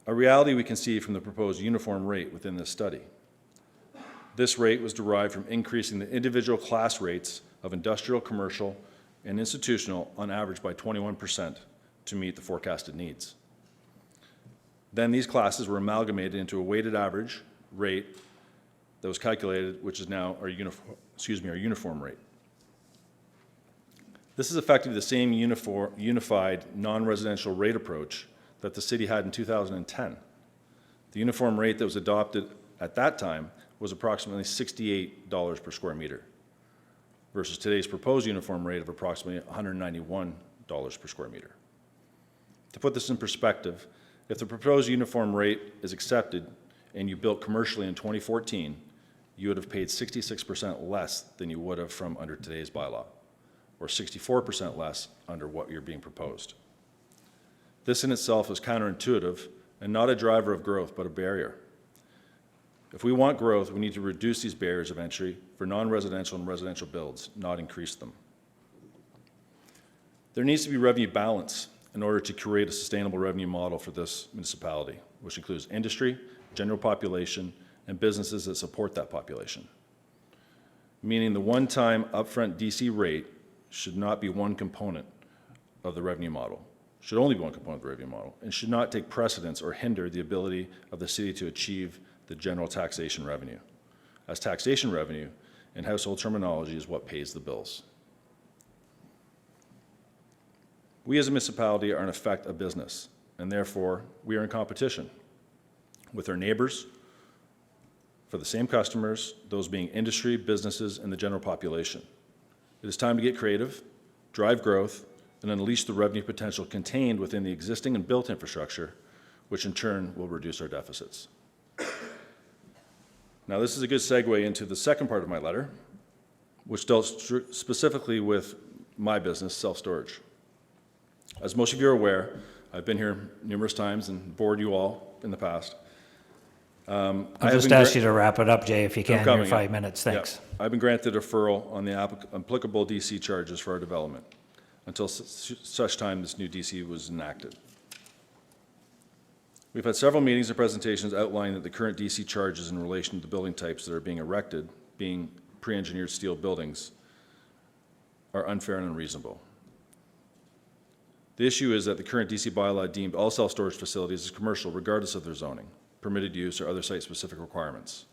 A reality we can see from the proposed uniform rate within this study. This rate was derived from increasing the individual class rates of industrial, commercial, and institutional on average by 21% to meet the forecasted needs. Then these classes were amalgamated into a weighted average rate that was calculated, which is now our uniform rate. This is effectively the same unified non-residential rate approach that the city had in 2010. The uniform rate that was adopted at that time was approximately $68 per square meter versus today's proposed uniform rate of approximately $191 per square meter. To put this in perspective, if the proposed uniform rate is accepted and you built commercially in 2014, you would have paid 66% less than you would have from under today's bylaw, or 64% less under what you're being proposed. This in itself is counterintuitive and not a driver of growth, but a barrier. If we want growth, we need to reduce these barriers of entry for non-residential and residential builds, not increase them. There needs to be revenue balance in order to create a sustainable revenue model for this municipality, which includes industry, general population, and businesses that support that population. Meaning the one-time upfront DC rate should not be one component of the revenue model, should only be one component of the revenue model, and should not take precedence or hinder the ability of the city to achieve the general taxation revenue, as taxation revenue in household terminology is what pays the bills. We as a municipality are in effect a business, and therefore we are in competition with our neighbors for the same customers, those being industry, businesses, and the general population. It is time to get creative, drive growth, and unleash the revenue potential contained within the existing and built infrastructure, which in turn will reduce our deficits. Now, this is a good segue into the second part of my letter, which dealt specifically with my business, self-storage. As most of you are aware, I've been here numerous times and bored you all in the past. I'll just ask you to wrap it up, Jay, if you can, in your 5 minutes. Yeah. Thanks. I've been granted a deferral on the applicable DC charges for our development until such time this new DC was enacted. We've had several meetings and presentations outlining that the current DC charges in relation to the building types that are being erected, being pre-engineered steel buildings, are unfair and unreasonable. The issue is that the current DC bylaw deemed all self-storage facilities as commercial regardless of their zoning, permitted use, or other site-specific requirements.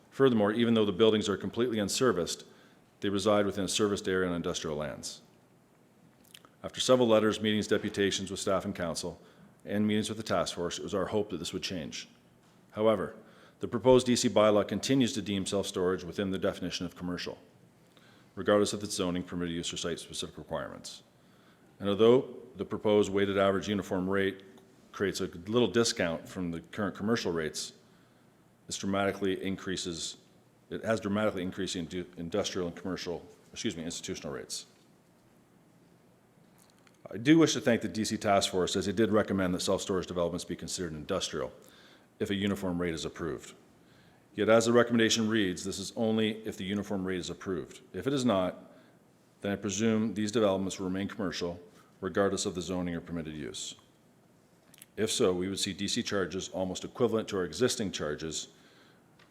Furthermore, even though the buildings are completely unserviced, they reside within a serviced area on industrial lands. After several letters, meetings, deputations with staff and council, and meetings with the task force, it was our hope that this would change. However, the proposed DC bylaw continues to deem self-storage within the definition of commercial, regardless of its zoning, permitted use, or site-specific requirements. And although the proposed weighted average uniform rate creates a little discount from the current commercial rates, it has dramatically increasing industrial and institutional rates. I do wish to thank the DC Task Force, as they did recommend that self-storage developments be considered industrial if a uniform rate is approved. Yet as the recommendation reads, this is only if the uniform rate is approved. If it is not, then I presume these developments will remain commercial regardless of the zoning or permitted use. If so, we would see DC charges almost equivalent to our existing charges,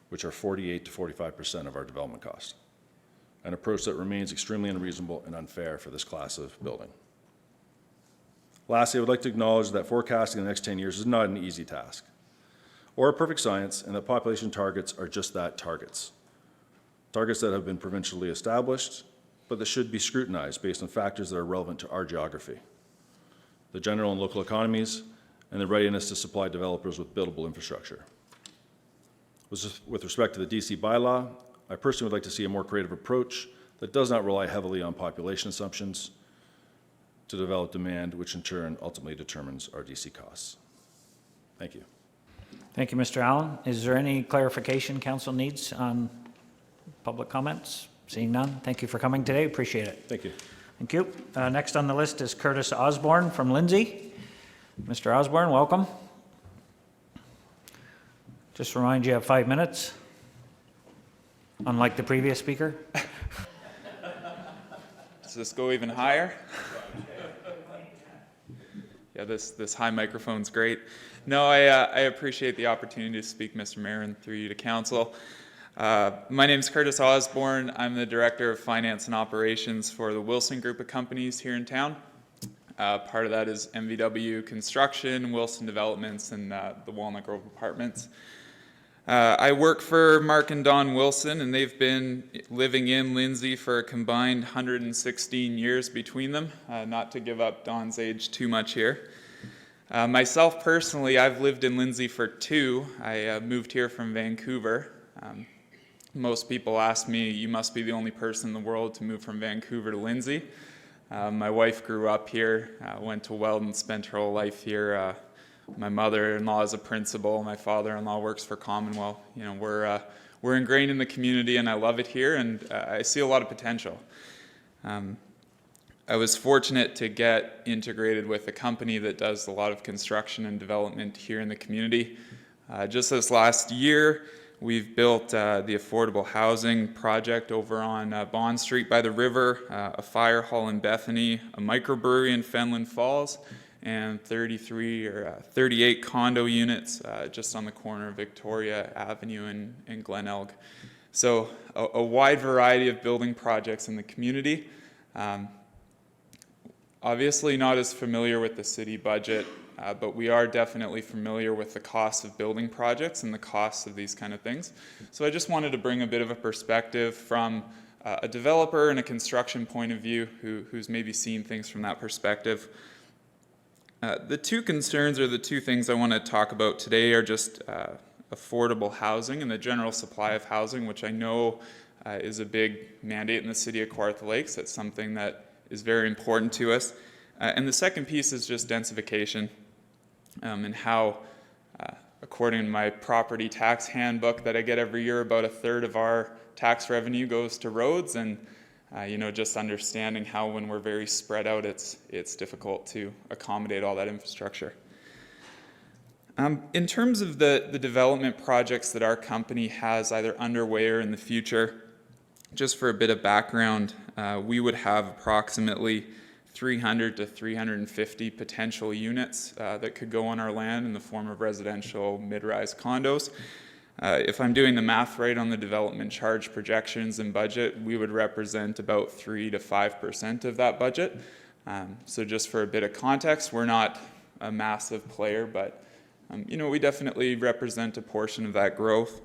which are 48 to 45% of our development cost, an approach that remains extremely unreasonable and unfair for this class of building. Lastly, I would like to acknowledge that forecasting the next 10 years is not an easy task or a perfect science, and that population targets are just that, targets. Targets that have been provincially established, but that should be scrutinized based on factors that are relevant to our geography, the general and local economies, and the readiness to supply developers with buildable infrastructure. With respect to the DC bylaw, I personally would like to see a more creative approach that does not rely heavily on population assumptions to develop demand, which in turn ultimately determines our DC costs. Thank you. Thank you, Mr. Allen. Is there any clarification council needs on public comments? Seeing none, thank you for coming today, appreciate it. Thank you. Thank you. Next on the list is Curtis Osborne from Lindsay. Mr. Osborne, welcome. Just remind you have 5 minutes, unlike the previous speaker. Does this go even higher? Yeah, this high microphone's great. No, I appreciate the opportunity to speak, Mr. Mayor, and through you to council. My name is Curtis Osborne. I'm the Director of Finance and Operations for the Wilson Group of Companies here in town. Part of that is MVW Construction, Wilson Developments, and the Walnut Grove Apartments. I work for Mark and Don Wilson, and they've been living in Lindsay for a combined 116 years between them, not to give up Don's age too much here. Myself personally, I've lived in Lindsay for 2. I moved here from Vancouver. Most people ask me, you must be the only person in the world to move from Vancouver to Lindsay. My wife grew up here, went to Weldon, spent her whole life here. My mother-in-law is a principal. My father-in-law works for Commonwealth. You know, we're ingrained in the community, and I love it here, and I see a lot of potential. I was fortunate to get integrated with a company that does a lot of construction and development here in the community. Just this last year, we've built the affordable housing project over on Bond Street by the river, a fire hall in Bethany, a microbrewery in Fenelon Falls, and 38 condo units just on the corner of Victoria Avenue and Glen Elg. So a wide variety of building projects in the community. Obviously not as familiar with the city budget, but we are definitely familiar with the cost of building projects and the costs of these kind of things. So I just wanted to bring a bit of a perspective from a developer and a construction point of view who's maybe seen things from that perspective. The 2 concerns, or the 2 things I want to talk about today, are just affordable housing and the general supply of housing, which I know is a big mandate in the city of Kawartha Lakes. That's something that is very important to us. And the second piece is just densification and how, according to my property tax handbook that I get every year, about 1/3 of our tax revenue goes to roads, and you know, just understanding how when we're very spread out, it's difficult to accommodate all that infrastructure. In terms of the development projects that our company has either underway or in the future, just for a bit of background, we would have approximately 300 to 350 potential units that could go on our land in the form of residential mid-rise condos. If I'm doing the math right on the development charge projections and budget, we would represent about 3 to 5% of that budget. So just for a bit of context, we're not a massive player, but you know, we definitely represent a portion of that growth.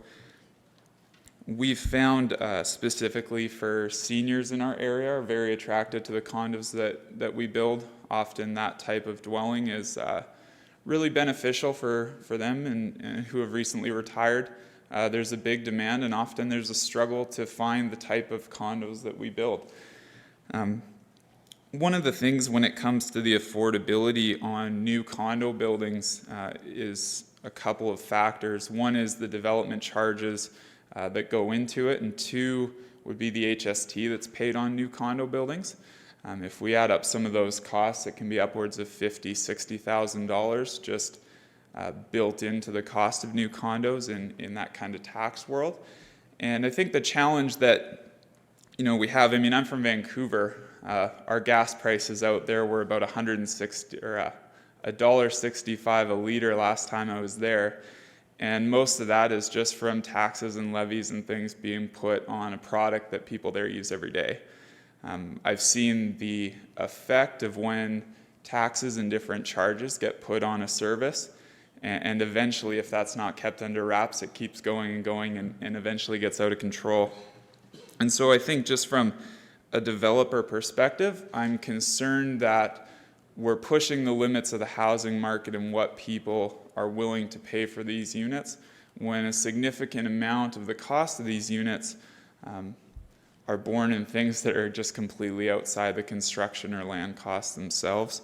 We've found specifically for seniors in our area are very attracted to the condos that we build. Often that type of dwelling is really beneficial for them and who have recently retired. There's a big demand, and often there's a struggle to find the type of condos that we build. One of the things when it comes to the affordability on new condo buildings is a couple of factors. One is the development charges that go into it, and 2 would be the HST that's paid on new condo buildings. If we add up some of those costs, it can be upwards of $50,000, $60,000 just built into the cost of new condos in that kind of tax world. And I think the challenge that we have, I mean, I'm from Vancouver. Our gas prices out there were about $1.65 a liter last time I was there. And most of that is just from taxes and levies and things being put on a product that people there use every day. I've seen the effect of when taxes and different charges get put on a service, and eventually, if that's not kept under wraps, it keeps going and going and eventually gets out of control. And so I think just from a developer perspective, I'm concerned that we're pushing the limits of the housing market and what people are willing to pay for these units, when a significant amount of the cost of these units are born in things that are just completely outside the construction or land costs themselves.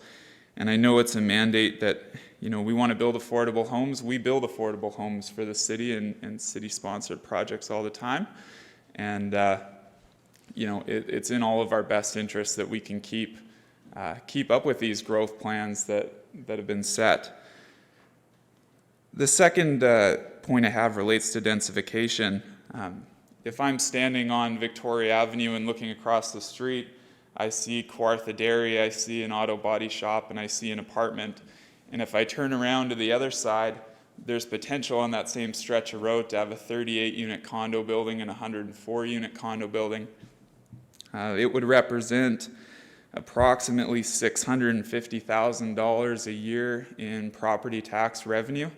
And I know it's a mandate that, we want to build affordable homes. We build affordable homes for the city and city-sponsored projects all the time. And, it's in all of our best interests that we can keep up with these growth plans that have been set. The second point I have relates to densification. If I'm standing on Victoria Avenue and looking across the street, I see Kawartha Dairy, I see an auto body shop, and I see an apartment. And if I turn around to the other side, there's potential on that same stretch of road to have a 38-unit condo building and a 104-unit condo building. It would represent approximately $650,000 a year in property tax revenue.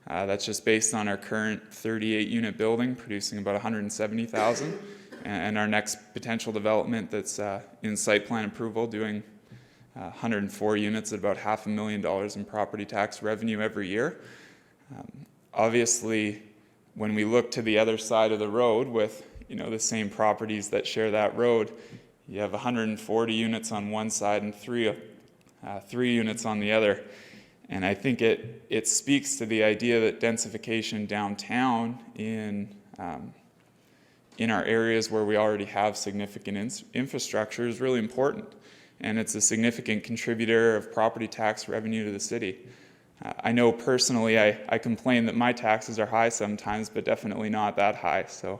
That's just based on our current 38-unit building, producing about $170,000, and our next potential development that's in site plan approval, doing 104 units at about $500,000 in property tax revenue every year. Obviously, when we look to the other side of the road with the same properties that share that road, you have 140 units on one side and three units on the other. And I think it speaks to the idea that densification downtown in our areas where we already have significant infrastructure is really important. And it's a significant contributor of property tax revenue to the city. I know personally I complain that my taxes are high sometimes, but definitely not that high. So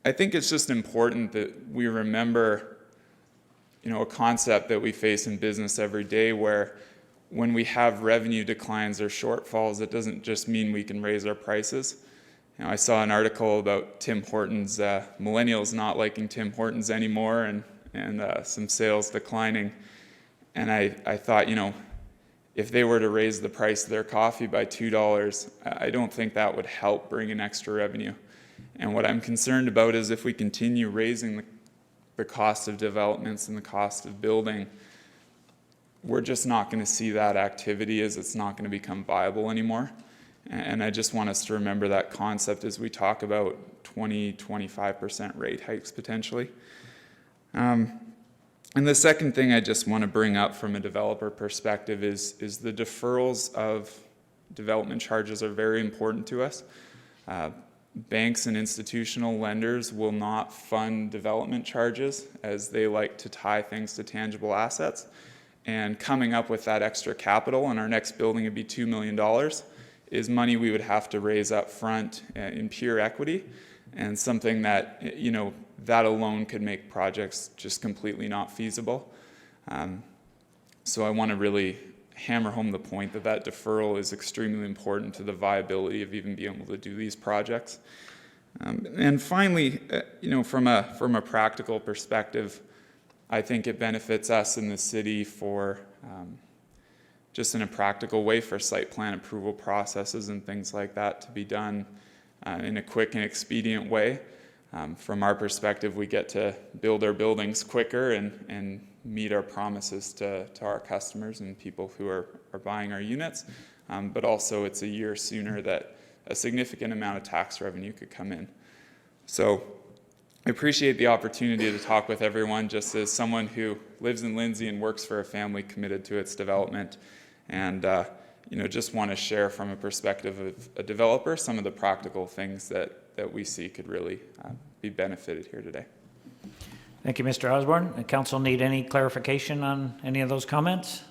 I think it's just important that we remember a concept that we face in business every day, where when we have revenue declines or shortfalls, it doesn't just mean we can raise our prices. I saw an article about Tim Hortons, millennials not liking Tim Hortons anymore, and some sales declining. And I thought, if they were to raise the price of their coffee by $2, I don't think that would help bring in extra revenue. And what I'm concerned about is if we continue raising the cost of developments and the cost of building, we're just not going to see that activity, as it's not going to become viable anymore. And I just want us to remember that concept as we talk about 20-25% rate hikes potentially. And the second thing I just want to bring up from a developer perspective is the deferrals of development charges are very important to us. Banks and institutional lenders will not fund development charges, as they like to tie things to tangible assets. And coming up with that extra capital, and our next building would be $2 million, is money we would have to raise up front in pure equity, and something that, that alone could make projects just completely not feasible. So I want to really hammer home the point that deferral is extremely important to the viability of even being able to do these projects. And finally, from a practical perspective, I think it benefits us in the city for just in a practical way for site plan approval processes and things like that to be done in a quick and expedient way. From our perspective, we get to build our buildings quicker and meet our promises to our customers and people who are buying our units, but also it's a year sooner that a significant amount of tax revenue could come in. So I appreciate the opportunity to talk with everyone, just as someone who lives in Lindsay and works for a family committed to its development, and just want to share from a perspective of a developer some of the practical things that we see could really be benefited here today. Thank you, Mr. Osborne. The council need any clarification on any of those comments?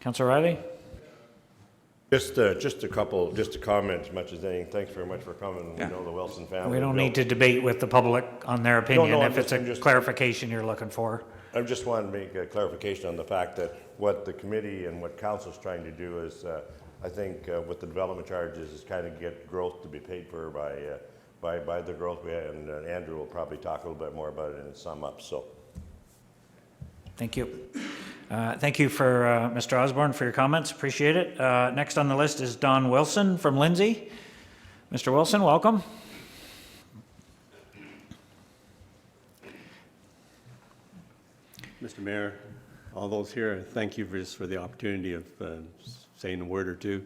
Councilor Riley? Just a comment as much as anything. Thanks very much for coming. Yeah. We know the Wilson family. We don't need to debate with the public on their opinion No, if it's a clarification you're looking for. I just wanted to make a clarification on the fact that what the committee and what council's trying to do is, I think with the development charges, is kind of get growth to be paid for by the growth we have, and Andrew will probably talk a little bit more about it and sum up. So, Thank you. Thank you for Mr. Osborne for your comments. Appreciate it. Next on the list is Don Wilson from Lindsay. Mr. Wilson, welcome. Mr. Mayor, all those here, thank you for the opportunity of saying a word or two.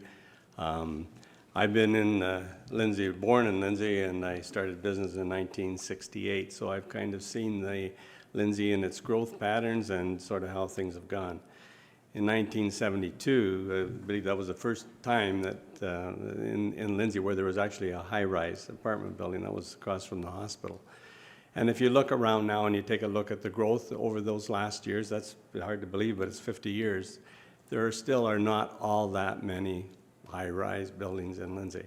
I've been in Lindsay, born in Lindsay, and I started business in 1968. So I've kind of seen the Lindsay and its growth patterns and sort of how things have gone. In 1972, I believe that was the first time that in Lindsay where there was actually a high-rise apartment building that was across from the hospital. And if you look around now and you take a look at the growth over those last years, that's hard to believe, but it's 50 years, there still are not all that many high-rise buildings in Lindsay.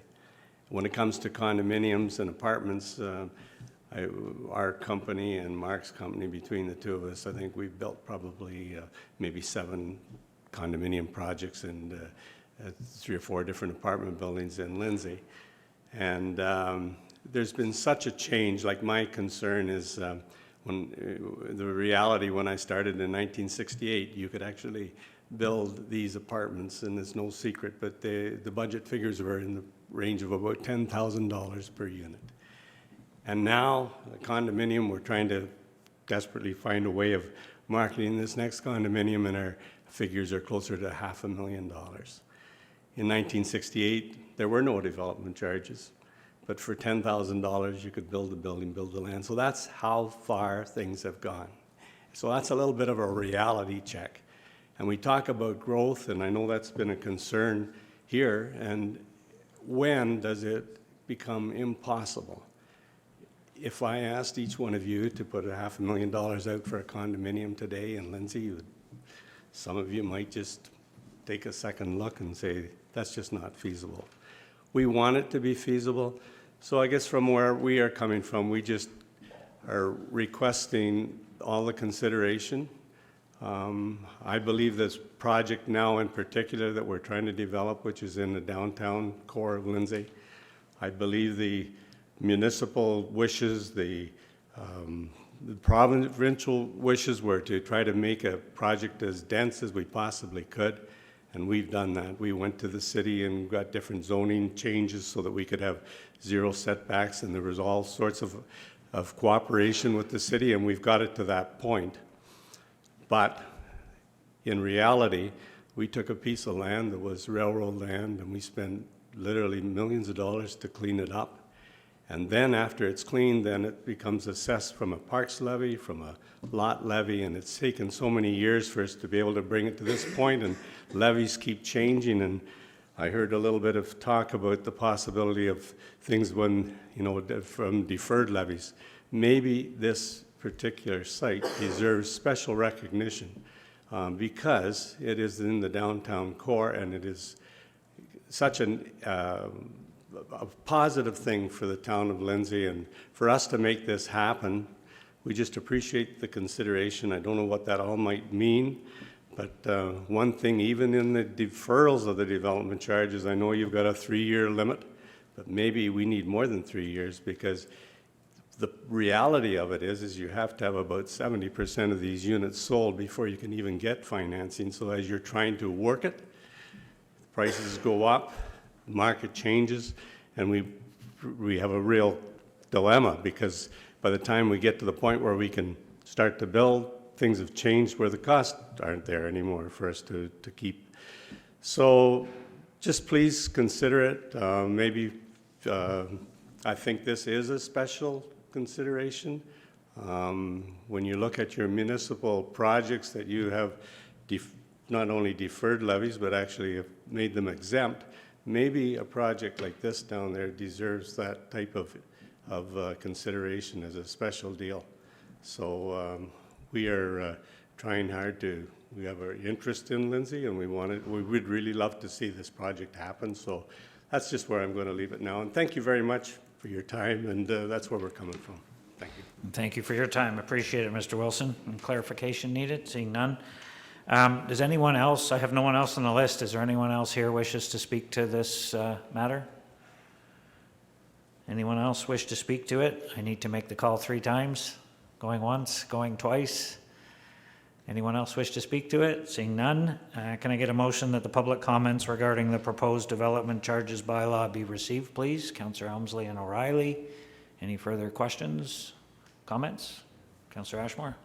When it comes to condominiums and apartments, our company and Mark's company, between the two of us, I think we've built probably maybe 7 condominium projects and 3 or 4 different apartment buildings in Lindsay. And there's been such a change. Like, my concern is the reality when I started in 1968, you could actually build these apartments, and it's no secret, but the budget figures were in the range of about $10,000 per unit. And now, a condominium, we're trying to desperately find a way of marketing this next condominium, and our figures are closer to $500,000. In 1968, there were no development charges, but for $10,000, you could build a building, build the land. So that's how far things have gone. So that's a little bit of a reality check. And we talk about growth, and I know that's been a concern here, and when does it become impossible? If I asked each one of you to put $500,000 out for a condominium today in Lindsay, some of you might just take a second look and say, that's just not feasible. We want it to be feasible. So I guess from where we are coming from, we just are requesting all the consideration. I believe this project now in particular that we're trying to develop, which is in the downtown core of Lindsay, I believe the municipal wishes, the provincial wishes were to try to make a project as dense as we possibly could, and we've done that. We went to the city and got different zoning changes so that we could have 0 setbacks, and there was all sorts of cooperation with the city, and we've got it to that point. But in reality, we took a piece of land that was railroad land, and we spent literally millions of dollars to clean it up. And then after it's cleaned, then it becomes assessed from a parks levy, from a lot levy, and it's taken so many years for us to be able to bring it to this point, and levies keep changing. And I heard a little bit of talk about the possibility of things when, from deferred levies. Maybe this particular site deserves special recognition because it is in the downtown core, and it is such a positive thing for the town of Lindsay. And for us to make this happen, we just appreciate the consideration. I don't know what that all might mean, but one thing, even in the deferrals of the development charges, I know you've got a 3-year limit, but maybe we need more than 3 years, because the reality of it is you have to have about 70% of these units sold before you can even get financing. So as you're trying to work it, prices go up, the market changes, and we have a real dilemma, because by the time we get to the point where we can start to build, things have changed where the costs aren't there anymore for us to keep. So just please consider it. I think this is a special consideration. When you look at your municipal projects that you have not only deferred levies, but actually have made them exempt, maybe a project like this down there deserves that type of consideration as a special deal. So we are trying hard to, we have our interest in Lindsay, and we would really love to see this project happen. So that's just where I'm going to leave it now. And thank you very much for your time, and that's where we're coming from. Thank you. Thank you for your time. Appreciate it, Mr. Wilson. And clarification needed? Seeing none. Does anyone else, I have no one else on the list, is there anyone else here wishes to speak to this matter? Anyone else wish to speak to it? I need to make the call 3 times. Going once, going twice. Anyone else wish to speak to it? Seeing none, can I get a motion that the public comments regarding the proposed development charges bylaw be received, please? Councillor Elmsley and O'Reilly. Any further questions, comments? Councillor Ashmore.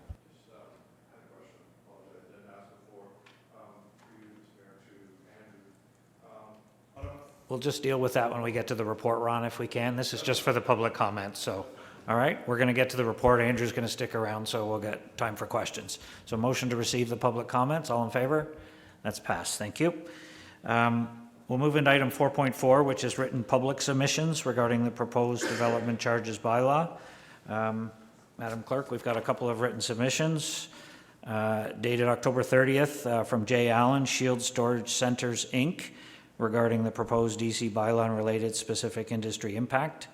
we'll just deal with that when we get to the report, Ron, if we can. This is just for the public comments, so, all right? We're going to get to the report. Andrew's going to stick around, so we'll get time for questions. So motion to receive the public comments. All in favor? That's passed. Thank you. We'll move into item 4.4, which is written public submissions regarding the proposed development charges bylaw. Madam Clerk, we've got a couple of written submissions dated October 30th from Jay Allen, Shield Storage Centers, Inc., regarding the proposed DC bylaw and related specific industry impact.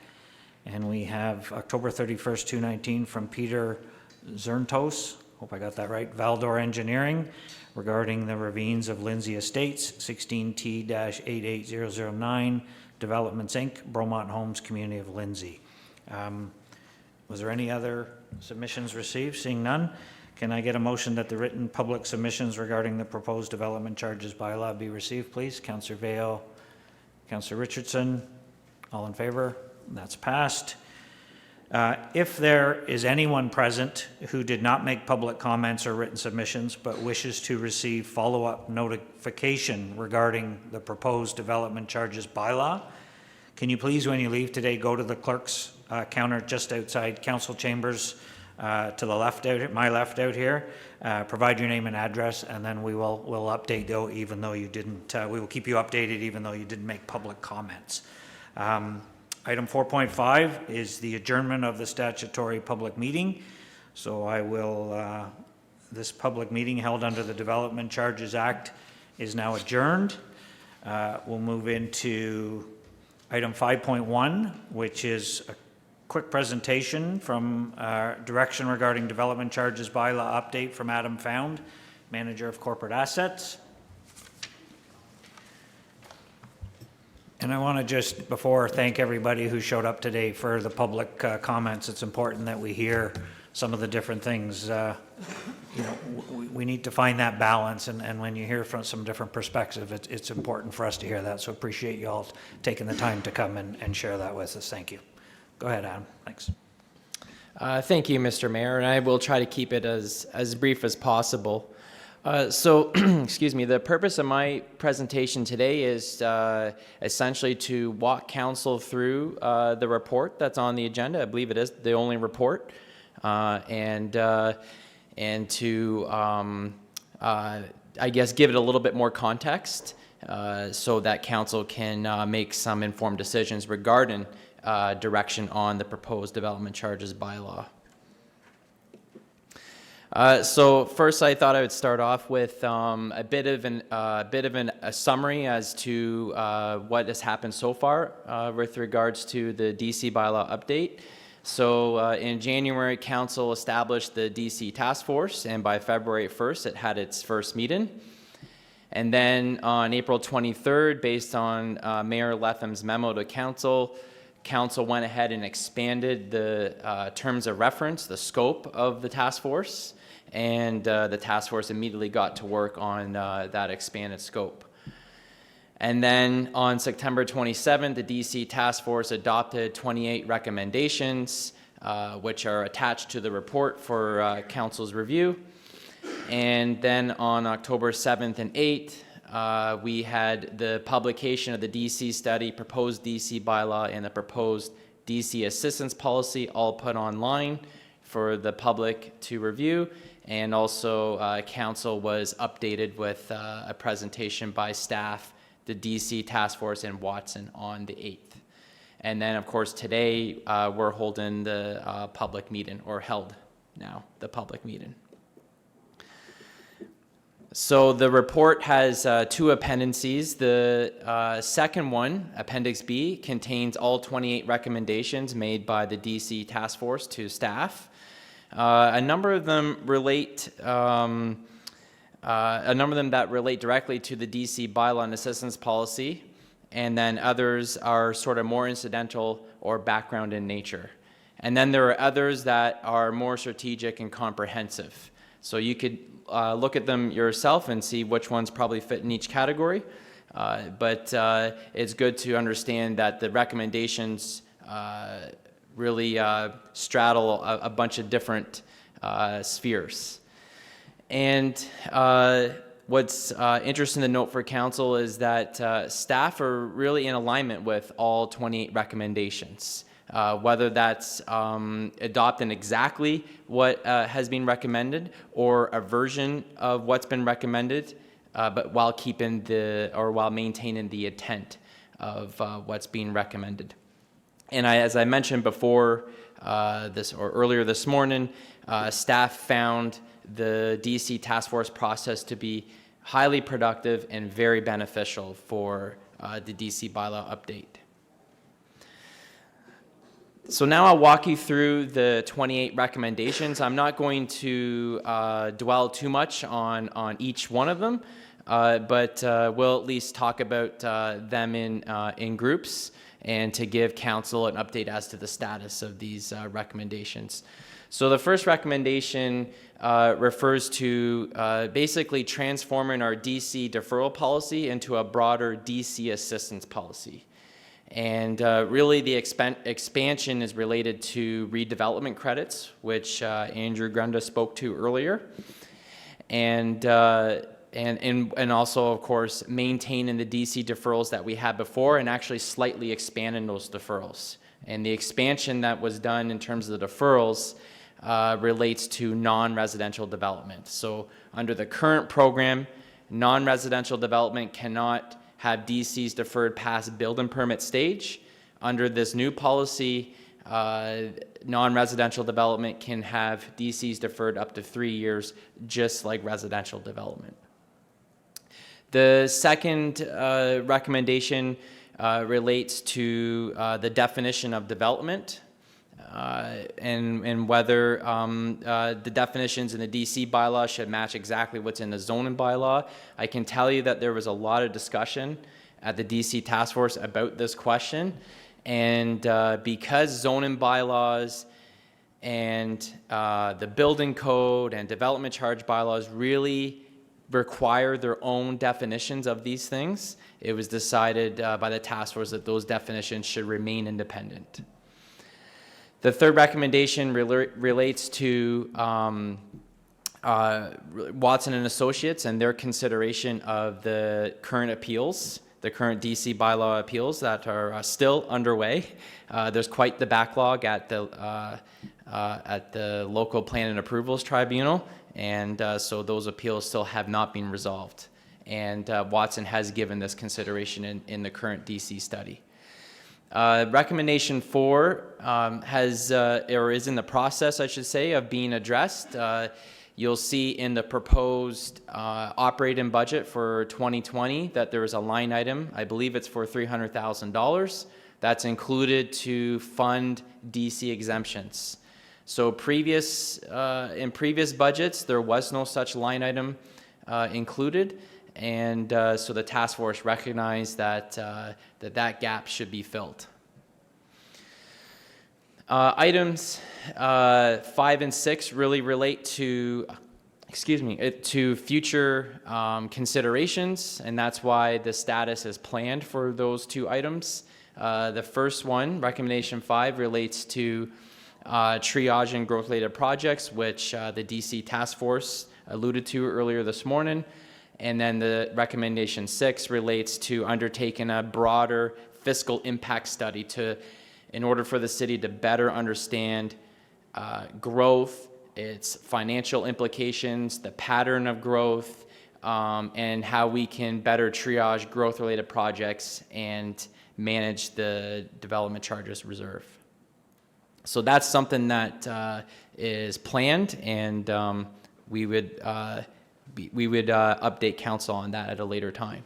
And we have October 31st, 2019 from Peter Zerntos, hope I got that right, Valdor Engineering, regarding the ravines of Lindsay Estates, 16T-88009, Developments Inc., Bromont Homes, Community of Lindsay. Was there any other submissions received? Seeing none, can I get a motion that the written public submissions regarding the proposed development charges bylaw be received, please? Councillor Vale, Councillor Richardson, all in favor? That's passed. If there is anyone present who did not make public comments or written submissions but wishes to receive follow-up notification regarding the proposed development charges bylaw, can you please, when you leave today, go to the clerk's counter just outside council chambers to the left out, my left out here, provide your name and address, and then we'll update you even though you didn't, we will keep you updated even though you didn't make public comments. Item 4.5 is the adjournment of the statutory public meeting. So I will, this public meeting held under the Development Charges Act is now adjourned. We'll move into item 5.1, which is a quick presentation from direction regarding development charges bylaw update from Adam Found, Manager of Corporate Assets. And I want to just, before, thank everybody who showed up today for the public comments. It's important that we hear some of the different things. We need to find that balance, and when you hear from some different perspectives, it's important for us to hear that. So appreciate you all taking the time to come and share that with us. Thank you. Go ahead, Adam. Thanks. Thank you, Mr. Mayor, and I will try to keep it as brief as possible. Excuse me, the purpose of my presentation today is essentially to walk council through the report that's on the agenda. I believe it is the only report, and to, I guess, give it a little bit more context so that council can make some informed decisions regarding direction on the proposed development charges bylaw. So first, I thought I would start off with a bit of a summary as to what has happened so far with regards to the DC bylaw update. So in January, Council established the DC task force, and by February 1st, it had its first meeting. And then on April 23rd, based on Mayor Letham's memo to Council, Council went ahead and expanded the terms of reference, the scope of the task force, and the task force immediately got to work on that expanded scope. And then on September 27th, the DC task force adopted 28 recommendations, which are attached to the report for Council's review. And then on October 7th and 8th, we had the publication of the DC study, proposed DC bylaw, and the proposed DC assistance policy all put online for the public to review. And also Council was updated with a presentation by staff, the DC task force in Watson on the 8th. And then of course today we're holding the public meeting, or held now, the public meeting. So the report has two appendices. The second one, Appendix B, contains all 28 recommendations made by the DC task force to staff. A number of them relate that relate directly to the DC bylaw and assistance policy, and then others are sort of more incidental or background in nature. And then there are others that are more strategic and comprehensive. So you could look at them yourself and see which ones probably fit in each category. But it's good to understand that the recommendations really straddle a bunch of different spheres. And what's interesting to note for council is that staff are really in alignment with all 28 recommendations. Whether that's adopting exactly what has been recommended or a version of what's been recommended, but while maintaining the intent of what's being recommended. And as I mentioned before, earlier this morning, staff found the DC task force process to be highly productive and very beneficial for the DC bylaw update. So now I'll walk you through the 28 recommendations. I'm not going to dwell too much on each one of them, but we'll at least talk about them in groups and to give council an update as to the status of these recommendations. So the first recommendation refers to basically transforming our DC deferral policy into a broader DC assistance policy. And really the expansion is related to redevelopment credits, which Andrew Grunda spoke to earlier. And also, of course, maintaining the DC deferrals that we had before and actually slightly expanding those deferrals. And the expansion that was done in terms of the deferrals relates to non-residential development. So under the current program, non-residential development cannot have DCs deferred past building permit stage. Under this new policy, non-residential development can have DCs deferred up to 3 years, just like residential development. The second recommendation relates to the definition of development and whether the definitions in the DC bylaw should match exactly what's in the zoning bylaw. I can tell you that there was a lot of discussion at the DC task force about this question, and because zoning bylaws and the building code and development charge bylaws really require their own definitions of these things, it was decided by the task force that those definitions should remain independent. The third recommendation relates to Watson and Associates and their consideration of the current appeals, the current DC bylaw appeals that are still underway. There's quite the backlog at the local plan and approvals tribunal, and so those appeals still have not been resolved. And Watson has given this consideration in the current DC study. Recommendation 4 is in the process, I should say, of being addressed. You'll see in the proposed operating budget for 2020 that there is a line item, I believe it's for $300,000, that's included to fund DC exemptions. So in previous budgets, there was no such line item included, and so the task force recognized that that gap should be filled. Items 5 and 6 really relate to, to future considerations, and that's why the status is planned for those 2 items. The first one, recommendation 5, relates to triage and growth-related projects, which the DC task force alluded to earlier this morning. And then the recommendation 6 relates to undertaking a broader fiscal impact study in order for the city to better understand growth, its financial implications, the pattern of growth, and how we can better triage growth-related projects and manage the development charges reserve. So that's something that is planned, and we would update council on that at a later time.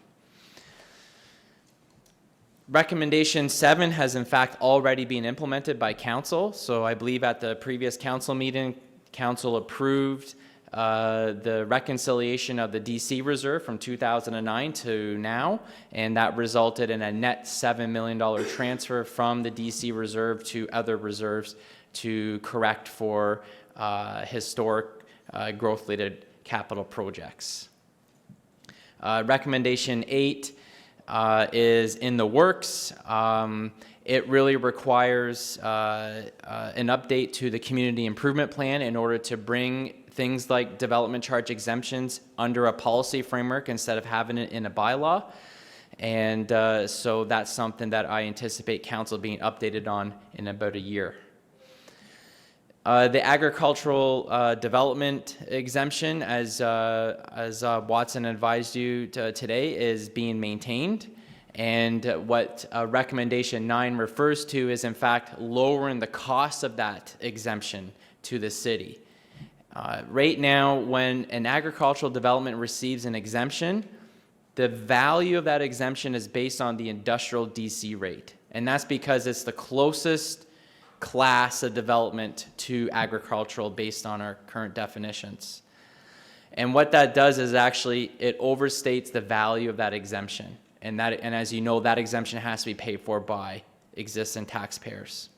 Recommendation 7 has in fact already been implemented by council. So I believe at the previous council meeting, council approved the reconciliation of the DC reserve from 2009 to now, and that resulted in a net $7 million transfer from the DC reserve to other reserves to correct for historic growth-related capital projects. Recommendation 8 is in the works. It really requires an update to the community improvement plan in order to bring things like development charge exemptions under a policy framework instead of having it in a bylaw. And so that's something that I anticipate council being updated on in about a year. The agricultural development exemption, as Watson advised you today, is being maintained. And what recommendation 9 refers to is, in fact, lowering the cost of that exemption to the city. Right now, when an agricultural development receives an exemption, the value of that exemption is based on the industrial DC rate. And that's because it's the closest class of development to agricultural based on our current definitions. And what that does is actually it overstates the value of that exemption. And as you know, that exemption has to be paid for by existing taxpayers.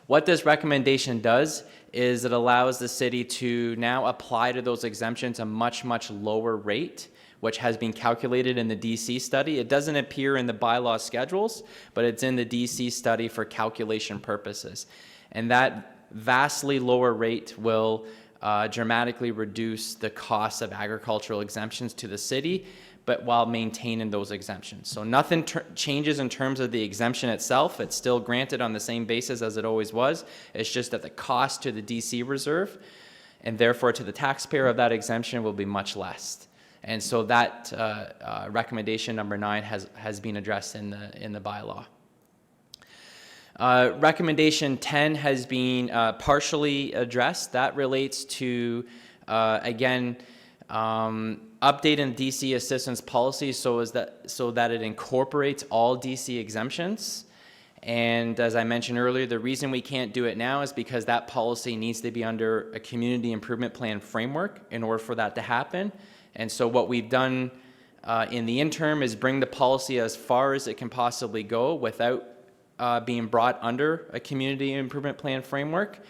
What this recommendation does is it allows the city to now apply to those exemptions a much, much lower rate, which has been calculated in the DC study. It doesn't appear in the bylaw schedules, but it's in the DC study for calculation purposes. And that vastly lower rate will dramatically reduce the cost of agricultural exemptions to the city, but while maintaining those exemptions. So nothing changes in terms of the exemption itself. It's still granted on the same basis as it always was. It's just that the cost to the DC reserve and therefore to the taxpayer of that exemption will be much less. And so that recommendation number 9 has been addressed in the bylaw. Recommendation 10 has been partially addressed. That relates to, again, updating DC assistance policy so that it incorporates all DC exemptions. And as I mentioned earlier, the reason we can't do it now is because that policy needs to be under a community improvement plan framework in order for that to happen. And so what we've done in the interim is bring the policy as far as it can possibly go without being brought under a community improvement plan framework,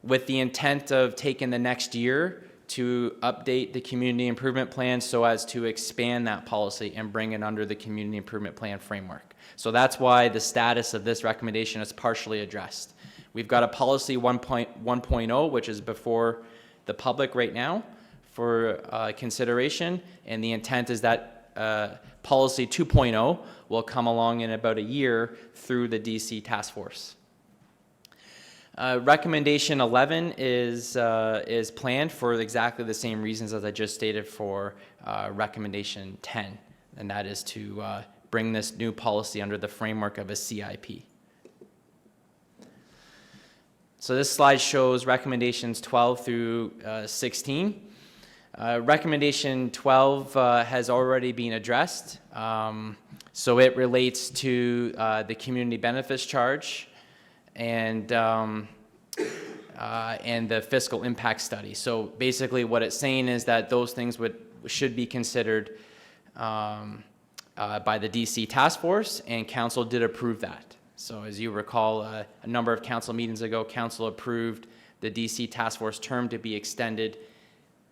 with the intent of taking the next year to update the community improvement plan so as to expand that policy and bring it under the community improvement plan framework. So that's why the status of this recommendation is partially addressed. We've got a policy 1.0, which is before the public right now for consideration, and the intent is that policy 2.0 will come along in about a year through the DC task force. Recommendation 11 is planned for exactly the same reasons as I just stated for recommendation 10, and that is to bring this new policy under the framework of a CIP. So this slide shows recommendations 12 through 16. Recommendation 12 has already been addressed. So it relates to the community benefits charge and the fiscal impact study. So basically what it's saying is that those things should be considered by the DC task force, and council did approve that. So as you recall, a number of council meetings ago, council approved the DC task force term to be extended.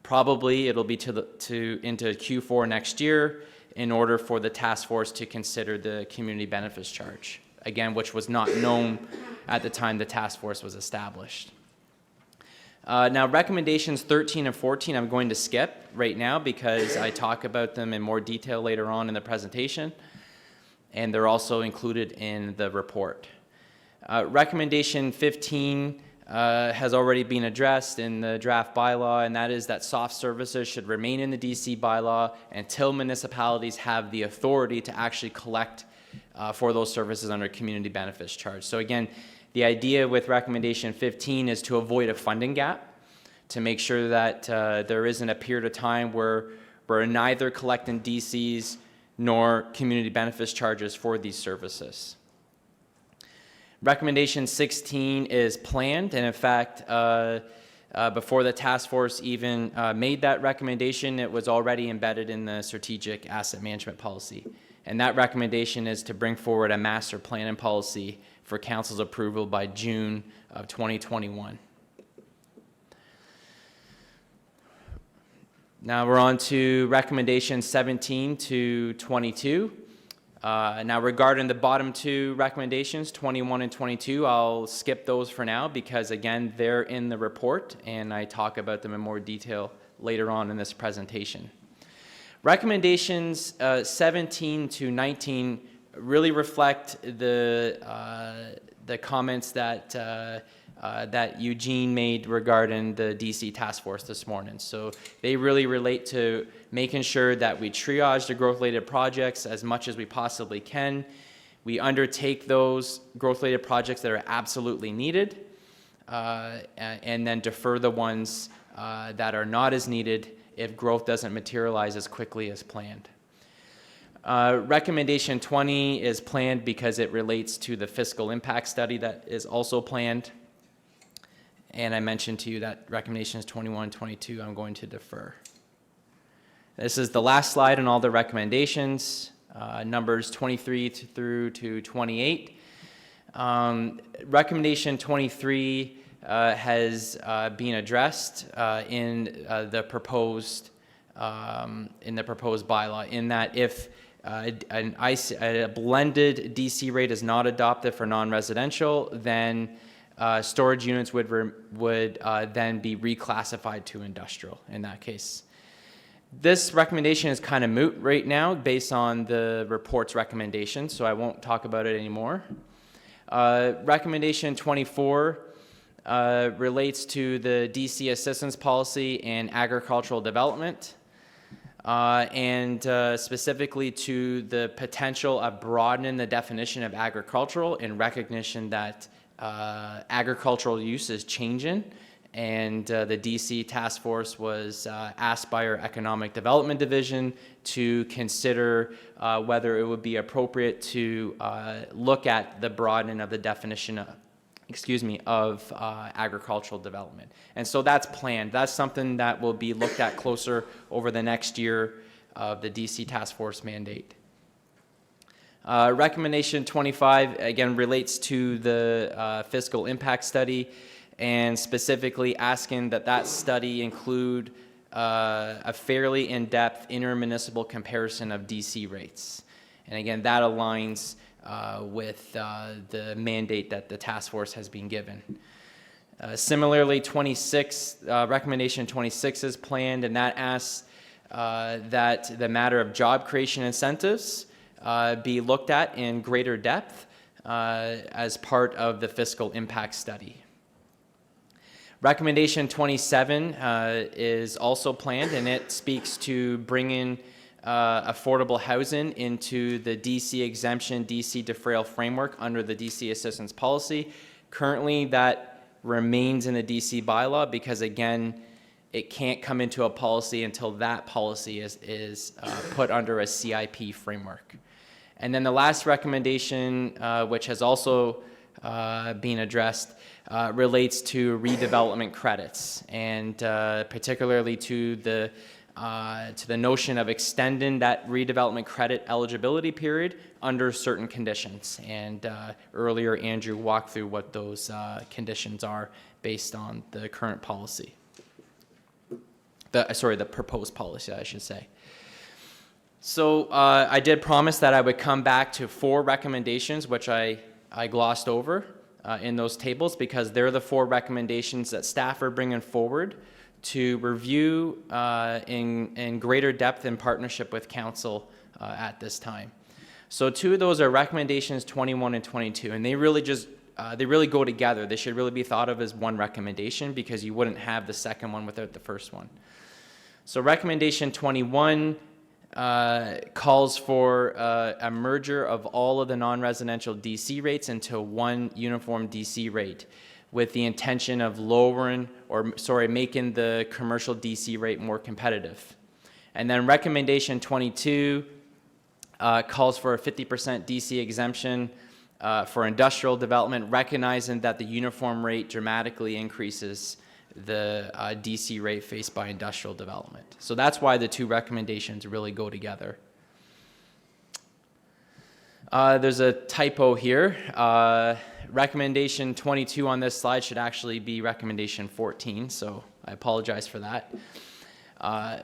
Probably it'll be into Q4 next year in order for the task force to consider the community benefits charge, again, which was not known at the time the task force was established. Now, recommendations 13 and 14 I'm going to skip right now because I talk about them in more detail later on in the presentation, and they're also included in the report. Recommendation 15 has already been addressed in the draft bylaw, and that is that soft services should remain in the DC bylaw until municipalities have the authority to actually collect for those services under community benefits charge. So again, the idea with recommendation 15 is to avoid a funding gap, to make sure that there isn't a period of time where we're neither collecting DCs nor community benefits charges for these services. Recommendation 16 is planned, and in fact, before the task force even made that recommendation, it was already embedded in the strategic asset management policy. And that recommendation is to bring forward a master plan and policy for council's approval by June of 2021. Now we're on to recommendations 17 to 22. Now, regarding the bottom two recommendations, 21 and 22, I'll skip those for now because, again, they're in the report, and I talk about them in more detail later on in this presentation. Recommendations 17 to 19 really reflect the comments that that Eugene made regarding the DC task force this morning. So they really relate to making sure that we triage the growth-related projects as much as we possibly can. We undertake those growth-related projects that are absolutely needed, and then defer the ones that are not as needed if growth doesn't materialize as quickly as planned. Recommendation 20 is planned because it relates to the fiscal impact study that is also planned. And I mentioned to you that recommendations 21 and 22 I'm going to defer. This is the last slide on all the recommendations, numbers 23 through to 28. Recommendation 23 has been addressed in the proposed bylaw, in that if a blended DC rate is not adopted for non-residential, then storage units would then be reclassified to industrial in that case. This recommendation is kind of moot right now based on the report's recommendation, so I won't talk about it anymore. Recommendation 24 relates to the DC assistance policy and agricultural development, and specifically to the potential of broadening the definition of agricultural in recognition that agricultural use is changing, and the DC task force was asked by our Economic Development Division to consider whether it would be appropriate to look at the broadening of the definition of agricultural development. And so that's planned. That's something that will be looked at closer over the next year of the DC task force mandate. Recommendation 25, again, relates to the fiscal impact study, and specifically asking that study include a fairly in-depth intermunicipal comparison of DC rates. And again, that aligns with the mandate that the task force has been given. Similarly, recommendation 26 is planned, and that asks that the matter of job creation incentives be looked at in greater depth as part of the fiscal impact study. Recommendation 27 is also planned, and it speaks to bringing affordable housing into the DC exemption, DC defrayal framework under the DC assistance policy. Currently, that remains in the DC bylaw because, again, it can't come into a policy until that policy is put under a CIP framework. And then the last recommendation, which has also been addressed, relates to redevelopment credits, and particularly to the notion of extending that redevelopment credit eligibility period under certain conditions. And earlier, Andrew walked through what those conditions are based on the current policy. The proposed policy, I should say. So I did promise that I would come back to 4 recommendations, which I glossed over in those tables, because they're the 4 recommendations that staff are bringing forward to review in greater depth in partnership with council at this time. So 2 of those are recommendations 21 and 22, and they really go together. They should really be thought of as one recommendation, because you wouldn't have the second one without the first one. So recommendation 21 calls for a merger of all of the non-residential DC rates into one uniform DC rate, with the intention of making the commercial DC rate more competitive. And then recommendation 22 calls for a 50% DC exemption for industrial development, recognizing that the uniform rate dramatically increases the DC rate faced by industrial development. So that's why the 2 recommendations really go together. There's a typo here. Recommendation 22 on this slide should actually be recommendation 14, so I apologize for that.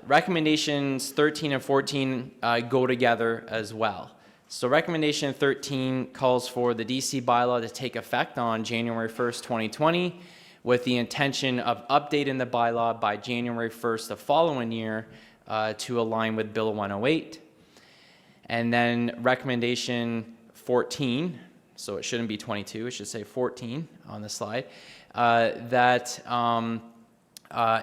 Recommendations 13 and 14 go together as well. So recommendation 13 calls for the DC bylaw to take effect on January 1st, 2020, with the intention of updating the bylaw by January 1st the following year to align with Bill 108. And then recommendation 14, so it shouldn't be 22, it should say 14 on the slide, that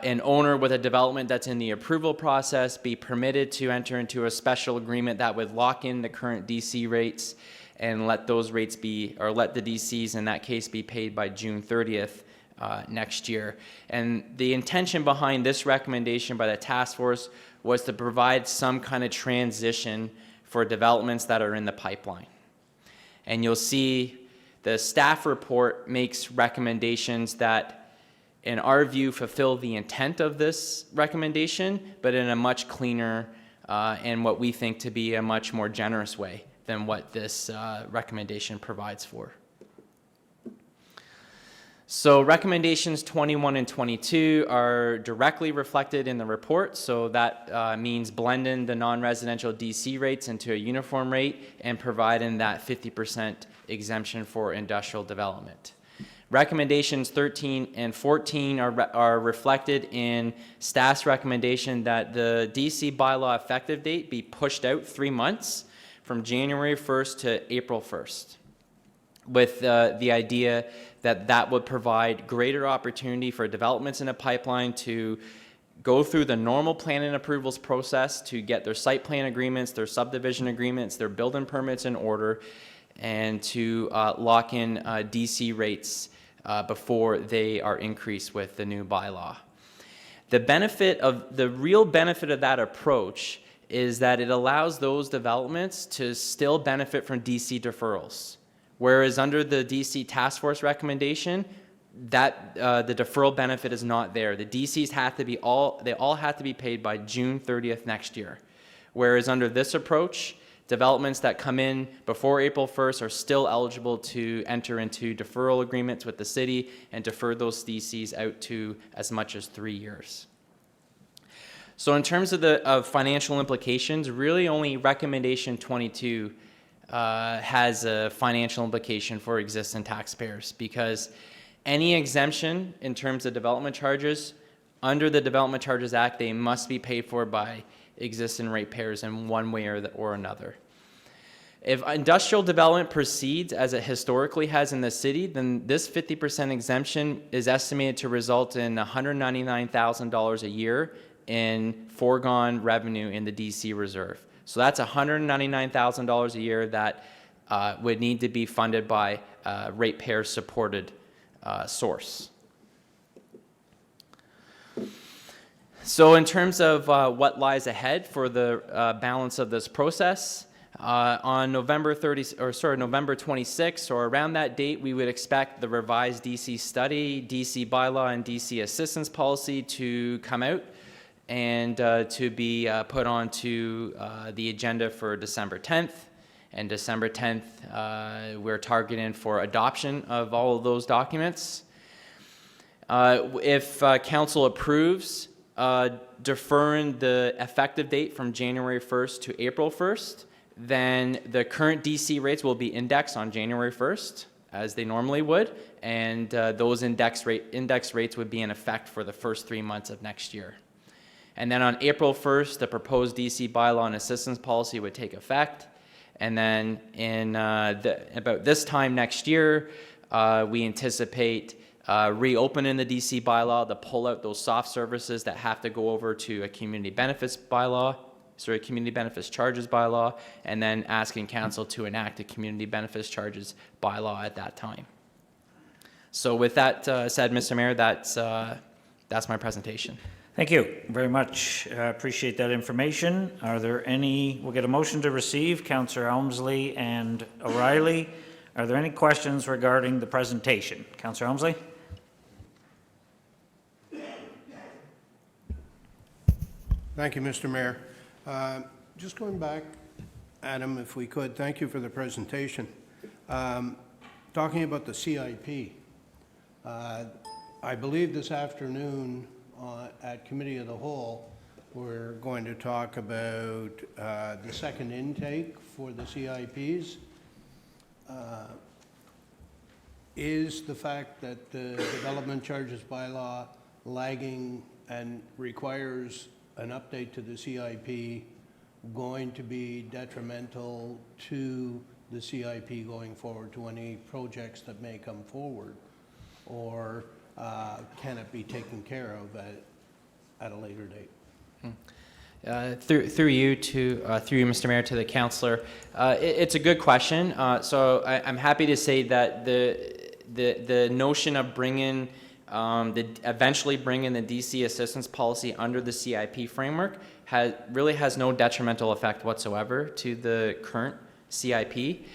an owner with a development that's in the approval process be permitted to enter into a special agreement that would lock in the current DC rates and let those rates be, or let the DCs in that case be paid by June 30th next year. And the intention behind this recommendation by the task force was to provide some kind of transition for developments that are in the pipeline. And you'll see the staff report makes recommendations that, in our view, fulfill the intent of this recommendation, but in a much cleaner and what we think to be a much more generous way than what this recommendation provides for. So recommendations 21 and 22 are directly reflected in the report. So that means blending the non-residential DC rates into a uniform rate and providing that 50% exemption for industrial development. Recommendations 13 and 14 are reflected in staff's recommendation that the DC bylaw effective date be pushed out 3 months from January 1st to April 1st, with the idea that that would provide greater opportunity for developments in a pipeline to go through the normal planning approvals process to get their site plan agreements, their subdivision agreements, their building permits in order, and to lock in DC rates before they are increased with the new bylaw. The real benefit of that approach is that it allows those developments to still benefit from DC deferrals. Whereas under the DC task force recommendation, that the deferral benefit is not there. The DCs have to be all have to be paid by June 30th next year. Whereas under this approach, developments that come in before April 1st are still eligible to enter into deferral agreements with the city and defer those DCs out to as much as 3 years. So in terms of financial implications, really only recommendation 22 has a financial implication for existing taxpayers, because any exemption in terms of development charges under the Development Charges Act, they must be paid for by existing ratepayers in one way or another. If industrial development proceeds as it historically has in the city, then this 50% exemption is estimated to result in $199,000 a year in foregone revenue in the DC reserve. So that's $199,000 a year that would need to be funded by a ratepayer-supported source. So in terms of what lies ahead for the balance of this process, on November 26th, or around that date, we would expect the revised DC study, DC bylaw, and DC assistance policy to come out and to be put onto the agenda for December 10th. And December 10th, we're targeting for adoption of all of those documents. If council approves deferring the effective date from January 1st to April 1st, then the current DC rates will be indexed on January 1st, as they normally would, and those index rates would be in effect for the first 3 months of next year. And then on April 1st, the proposed DC bylaw and assistance policy would take effect. And then in about this time next year, we anticipate reopening the DC bylaw to pull out those soft services that have to go over to a community benefits charges bylaw, and then asking council to enact a community benefits charges bylaw at that time. So with that said, Mr. Mayor, that's my presentation. Thank you very much. Appreciate that information. Are there any, we'll get a motion to receive, Councillor Elmsley and O'Reilly. Are there any questions regarding the presentation? Councillor Elmsley? Thank you, Mr. Mayor. Just going back, Adam, if we could, thank you for the presentation. Talking about the CIP, I believe this afternoon at Committee of the Whole, we're going to talk about the second intake for the CIPs. Is the fact that the development charges bylaw lagging and requires an update to the CIP going to be detrimental to the CIP going forward, to any projects that may come forward? Or can it be taken care of at a later date? Through you, Mr. Mayor, to the councillor, it's a good question. So I'm happy to say that the notion of bringing eventually bringing the DC assistance policy under the CIP framework really has no detrimental effect whatsoever to the current CIP.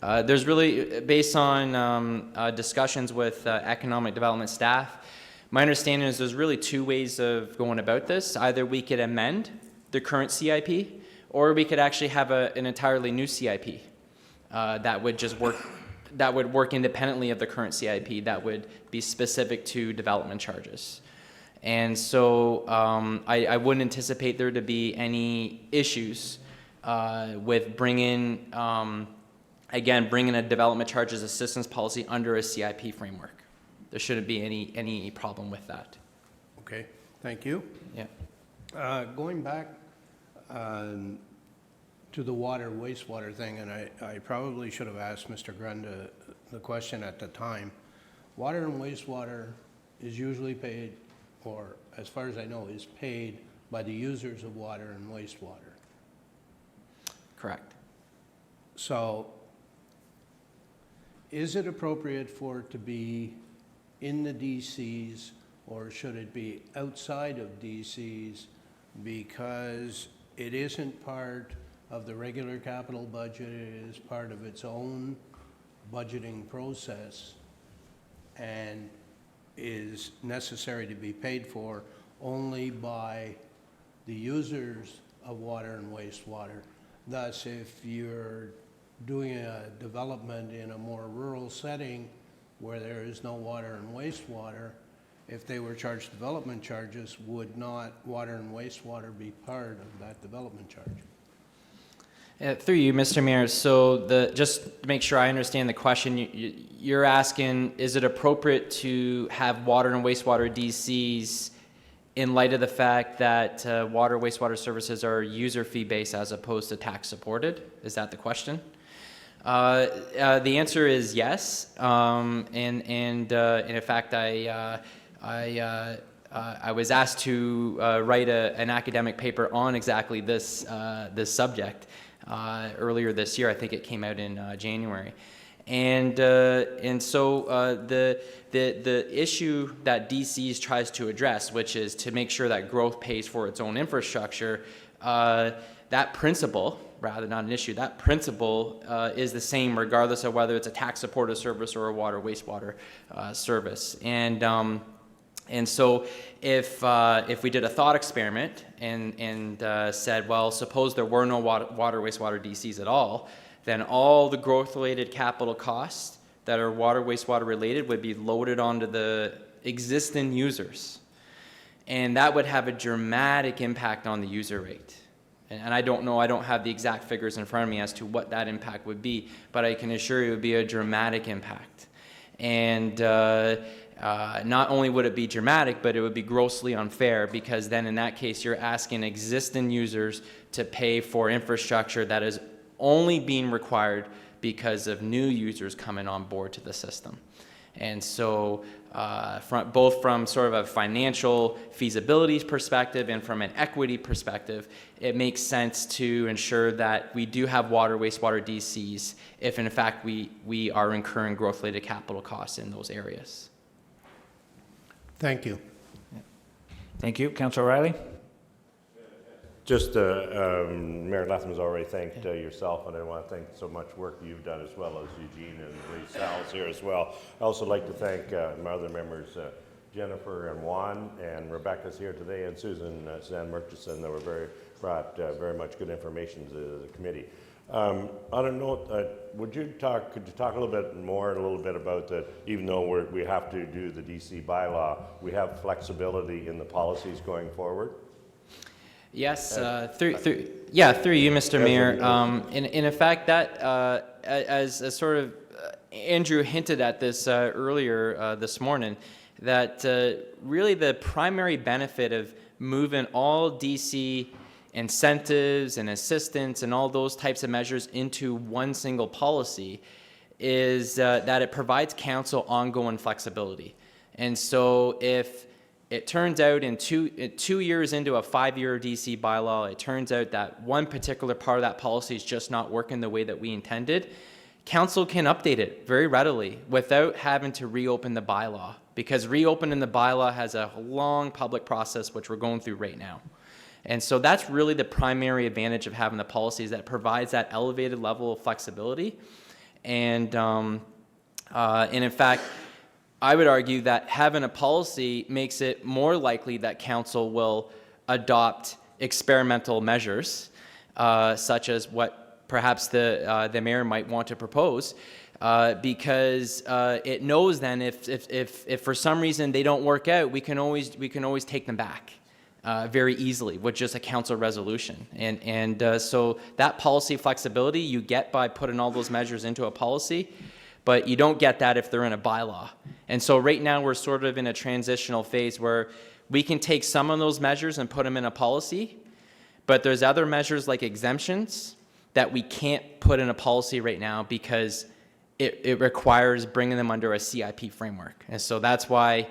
There's really, based on discussions with economic development staff, my understanding is there's really two ways of going about this. Either we could amend the current CIP, or we could actually have an entirely new CIP that would just work, that would work independently of the current CIP, that would be specific to development charges. And so I wouldn't anticipate there to be any issues with bringing, again, bringing a development charges assistance policy under a CIP framework. There shouldn't be any problem with that. Okay, thank you. Yeah. Going back to the wastewater thing, and I probably should have asked Mr. Grunda the question at the time. Water and wastewater is usually paid, or as far as I know, is paid by the users of water and wastewater. Correct. So is it appropriate for it to be in the DCs, or should it be outside of DCs because it isn't part of the regular capital budget, it is part of its own budgeting process and is necessary to be paid for only by the users of water and wastewater? Thus, if you're doing a development in a more rural setting where there is no water and wastewater, if they were charged development charges, would not water and wastewater be part of that development charge? Through you, Mr. Mayor, so just to make sure I understand the question, you're asking, is it appropriate to have water and wastewater DCs in light of the fact that water wastewater services are user fee based as opposed to tax supported? Is that the question? The answer is yes, and in fact, I was asked to write an academic paper on exactly this subject earlier this year. I think it came out in January, and so the issue that DCs tries to address, which is to make sure that growth pays for its own infrastructure, that principle, rather not an issue, that principle is the same regardless of whether it's a tax-supported service or a water wastewater service. And so if we did a thought experiment and said, well, suppose there were no water wastewater DCs at all, then all the growth-related capital costs that are water wastewater related would be loaded onto the existing users. And that would have a dramatic impact on the user rate. And I don't know, I don't have the exact figures in front of me as to what that impact would be, but I can assure you it would be a dramatic impact. And not only would it be dramatic, but it would be grossly unfair, because then in that case you're asking existing users to pay for infrastructure that is only being required because of new users coming on board to the system. And so both from sort of a financial feasibility perspective and from an equity perspective, it makes sense to ensure that we do have water wastewater DCs if in fact we are incurring growth-related capital costs in those areas. Thank you. Thank you. Councillor Riley? Just, Mayor Latham's already thanked yourself, and I want to thank so much work you've done as well as Eugene and Lee Sal's here as well. I also like to thank my other members, Jennifer and Juan, and Rebecca's here today, and Susan Suzanne Murchison, that brought very much good information to the committee. On a note, could you talk a little bit more, about that? Even though we have to do the DC bylaw, we have flexibility in the policies going forward. Yes, through you, Mr. Mayor. In effect, that as sort of Andrew hinted at this earlier this morning, that really the primary benefit of moving all DC incentives and assistance and all those types of measures into one single policy is that it provides council ongoing flexibility. And so if it turns out in 2 years into a 5-year DC bylaw, it turns out that one particular part of that policy is just not working the way that we intended, council can update it very readily without having to reopen the bylaw, because reopening the bylaw has a long public process, which we're going through right now. And so that's really the primary advantage of having the policy, is that it provides that elevated level of flexibility. And in fact, I would argue that having a policy makes it more likely that council will adopt experimental measures, such as what perhaps the mayor might want to propose, because it knows then if for some reason they don't work out, we can always take them back very easily with just a council resolution. And so that policy flexibility you get by putting all those measures into a policy, but you don't get that if they're in a bylaw. And so right now we're sort of in a transitional phase where we can take some of those measures and put them in a policy, but there's other measures like exemptions that we can't put in a policy right now because it requires bringing them under a CIP framework. And so that's why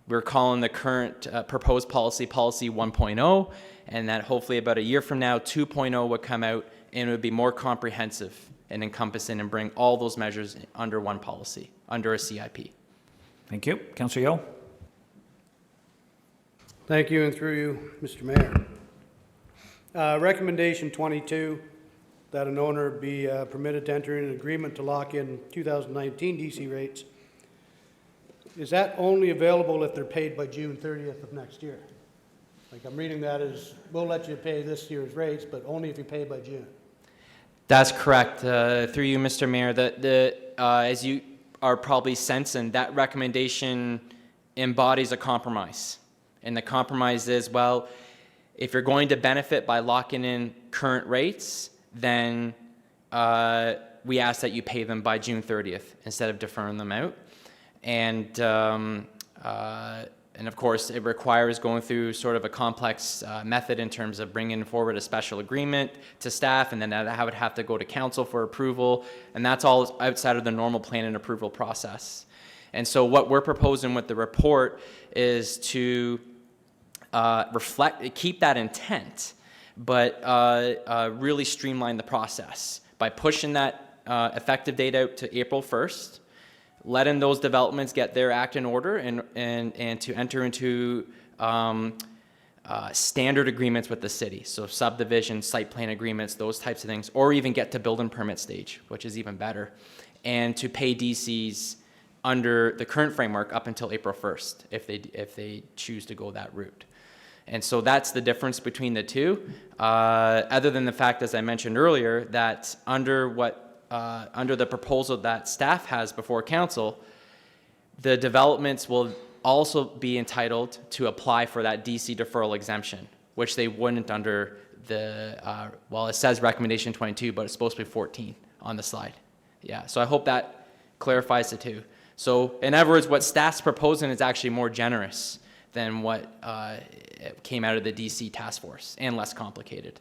we're calling the current proposed policy 1.0, and that hopefully about a year from now, 2.0 would come out and it would be more comprehensive and encompassing and bring all those measures under one policy, under a CIP. Thank you. Councillor Yeo? Thank you, and through you, Mr. Mayor. Recommendation 22, that an owner be permitted to enter an agreement to lock in 2019 DC rates. Is that only available if they're paid by June 30th of next year? Like I'm reading that as, we'll let you pay this year's rates, but only if you pay by June. That's correct. Through you, Mr. Mayor, as you are probably sensing, that recommendation embodies a compromise. And the compromise is, well, if you're going to benefit by locking in current rates, then we ask that you pay them by June 30th instead of deferring them out. And of course, it requires going through sort of a complex method in terms of bringing forward a special agreement to staff, and then that would have to go to council for approval, and that's all outside of the normal plan and approval process. And so what we're proposing with the report is to keep that intent, but really streamline the process by pushing that effective date out to April 1st, letting those developments get their act in order and to enter into standard agreements with the city. So subdivision, site plan agreements, those types of things, or even get to building permit stage, which is even better. And to pay DCs under the current framework up until April 1st, if they choose to go that route. And so that's the difference between the two, other than the fact, as I mentioned earlier, that under the proposal that staff has before council, the developments will also be entitled to apply for that DC deferral exemption, which they wouldn't under the, well, it says recommendation 22, but it's supposed to be 14 on the slide. Yeah, so I hope that clarifies the two. So in other words, what staff's proposing is actually more generous than what came out of the DC task force and less complicated.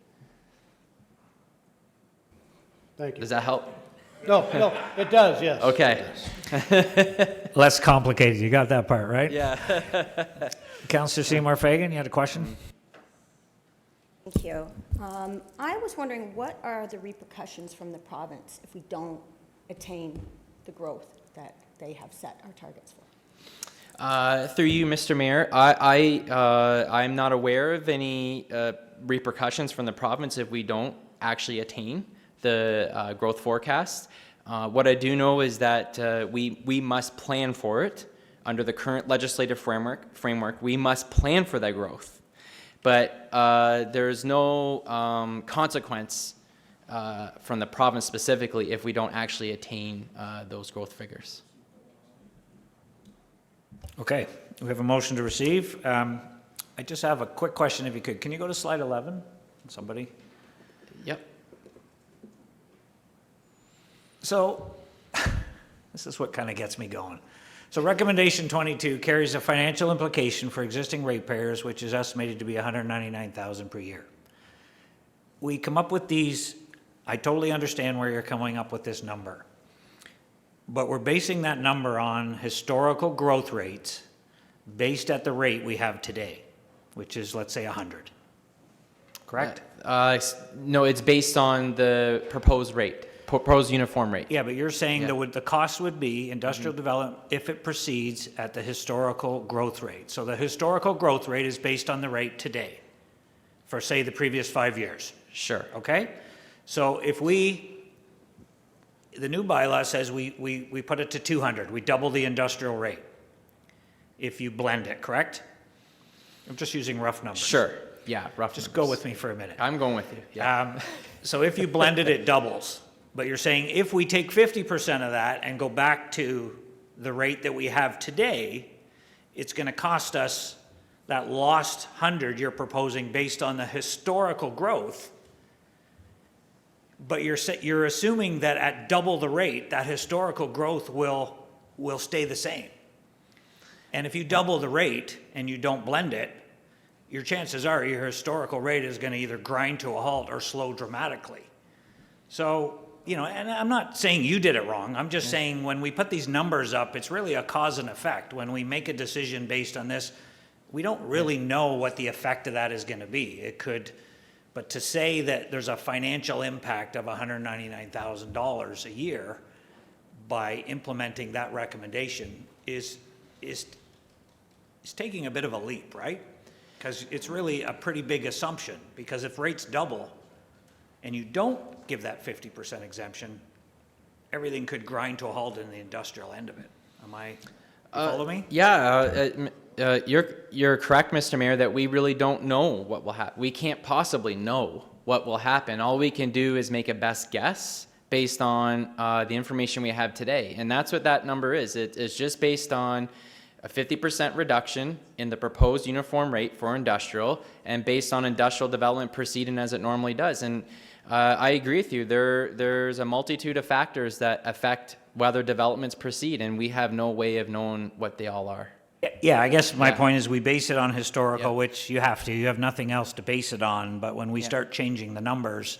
Thank you. Does that help? No, it does, yes. Okay. Less complicated. You got that part, right? Yeah. Councillor Seymour Fagan, you had a question? Thank you. I was wondering, what are the repercussions from the province if we don't attain the growth that they have set our targets for? Through you, Mr. Mayor, I'm not aware of any repercussions from the province if we don't actually attain the growth forecast. What I do know is that we must plan for it under the current legislative framework. We must plan for that growth, but there's no consequence from the province specifically if we don't actually attain those growth figures. Okay, we have a motion to receive. I just have a quick question if you could. Can you go to slide 11? Somebody? Yep. So, this is what kind of gets me going. So recommendation 22 carries a financial implication for existing ratepayers, which is estimated to be $199,000 per year. We come up with these, I totally understand where you're coming up with this number, but we're basing that number on historical growth rates based at the rate we have today, which is, let's say, 100. Correct? No, it's based on the proposed rate, proposed uniform rate. Yeah, but you're saying Yeah. the cost would be industrial development if it proceeds at the historical growth rate. So the historical growth rate is based on the rate today for, say, the previous 5 years, Sure. okay? So if the new bylaw says we put it to 200, we double the industrial rate if you blend it, correct? I'm just using rough numbers. Sure. Yeah, rough Just numbers. go with me for a minute. I'm going with you. Yeah. So if you blend it, it doubles. But you're saying if we take 50% of that and go back to the rate that we have today, it's going to cost us that lost 100 you're proposing based on the historical growth. But you're assuming that at double the rate, that historical growth will stay the same. And if you double the rate and you don't blend it, your chances are your historical rate is going to either grind to a halt or slow dramatically. So, and I'm not saying you did it wrong. I'm just saying when we put these numbers up, it's really a cause and effect. When we make a decision based on this, we don't really know what the effect of that is going to be. It could, but to say that there's a financial impact of $199,000 a year by implementing that recommendation is taking a bit of a leap, right? Because it's really a pretty big assumption, because if rates double and you don't give that 50% exemption, everything could grind to a halt in the industrial end of it. You follow me? Yeah, you're correct, Mr. Mayor, that we really don't know what will happen. We can't possibly know what will happen. All we can do is make a best guess based on the information we have today. And that's what that number is. It's just based on a 50% reduction in the proposed uniform rate for industrial and based on industrial development proceeding as it normally does. And I agree with you. There's a multitude of factors that affect whether developments proceed, and we have no way of knowing what they all are. Yeah, I guess my Yeah. point is we base it on historical, Yeah. which you have to. You have nothing else to base it on. But when we start changing the numbers,